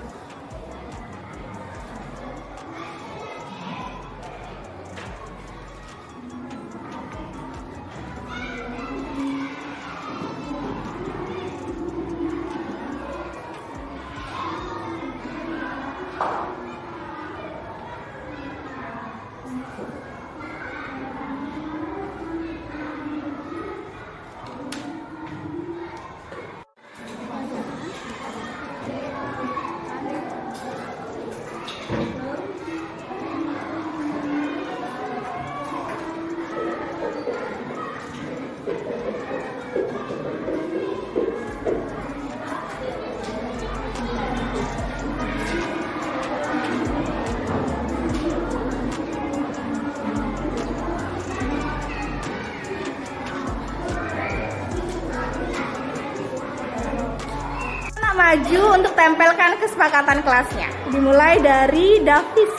Maju untuk tempelkan kesepakatan kelasnya. Dimulai dari Davis.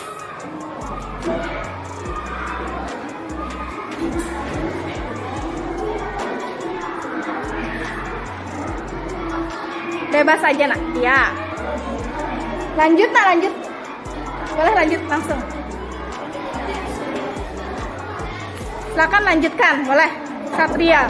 Bebas aja nak. Ya. Lanjut nak, lanjut. Boleh lanjut langsung. Silakan lanjutkan, boleh. Satria.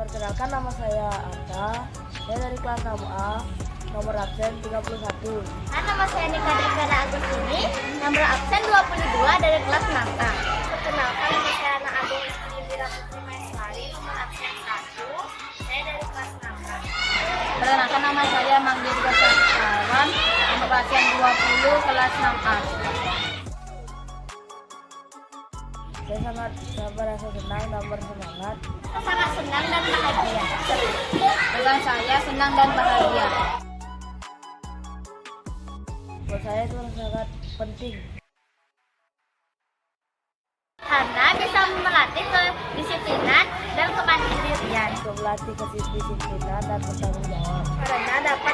Perkenalkan, nama saya Anta. Saya dari kelas 6A, nomor absen 31. Nama saya Nika Drikana Agustini, nomor absen 22 dari kelas 6A. Perkenalkan, nama saya Ana Agung Indira Putri Maeswari, nomor absen 1. Saya dari kelas 6A. Perkenalkan, nama saya Manggi Setiawan, nomor absen 20 kelas 6A. Saya merasa senang dan bersemangat. Sangat senang dan bahagia. Dengan saya senang dan bahagia. Buat saya itu sangat penting. Karena bisa melatih kedisiplinan dan kemandirian. Untuk melatih kedisiplinan dan bertanggung jawab. Karena dapat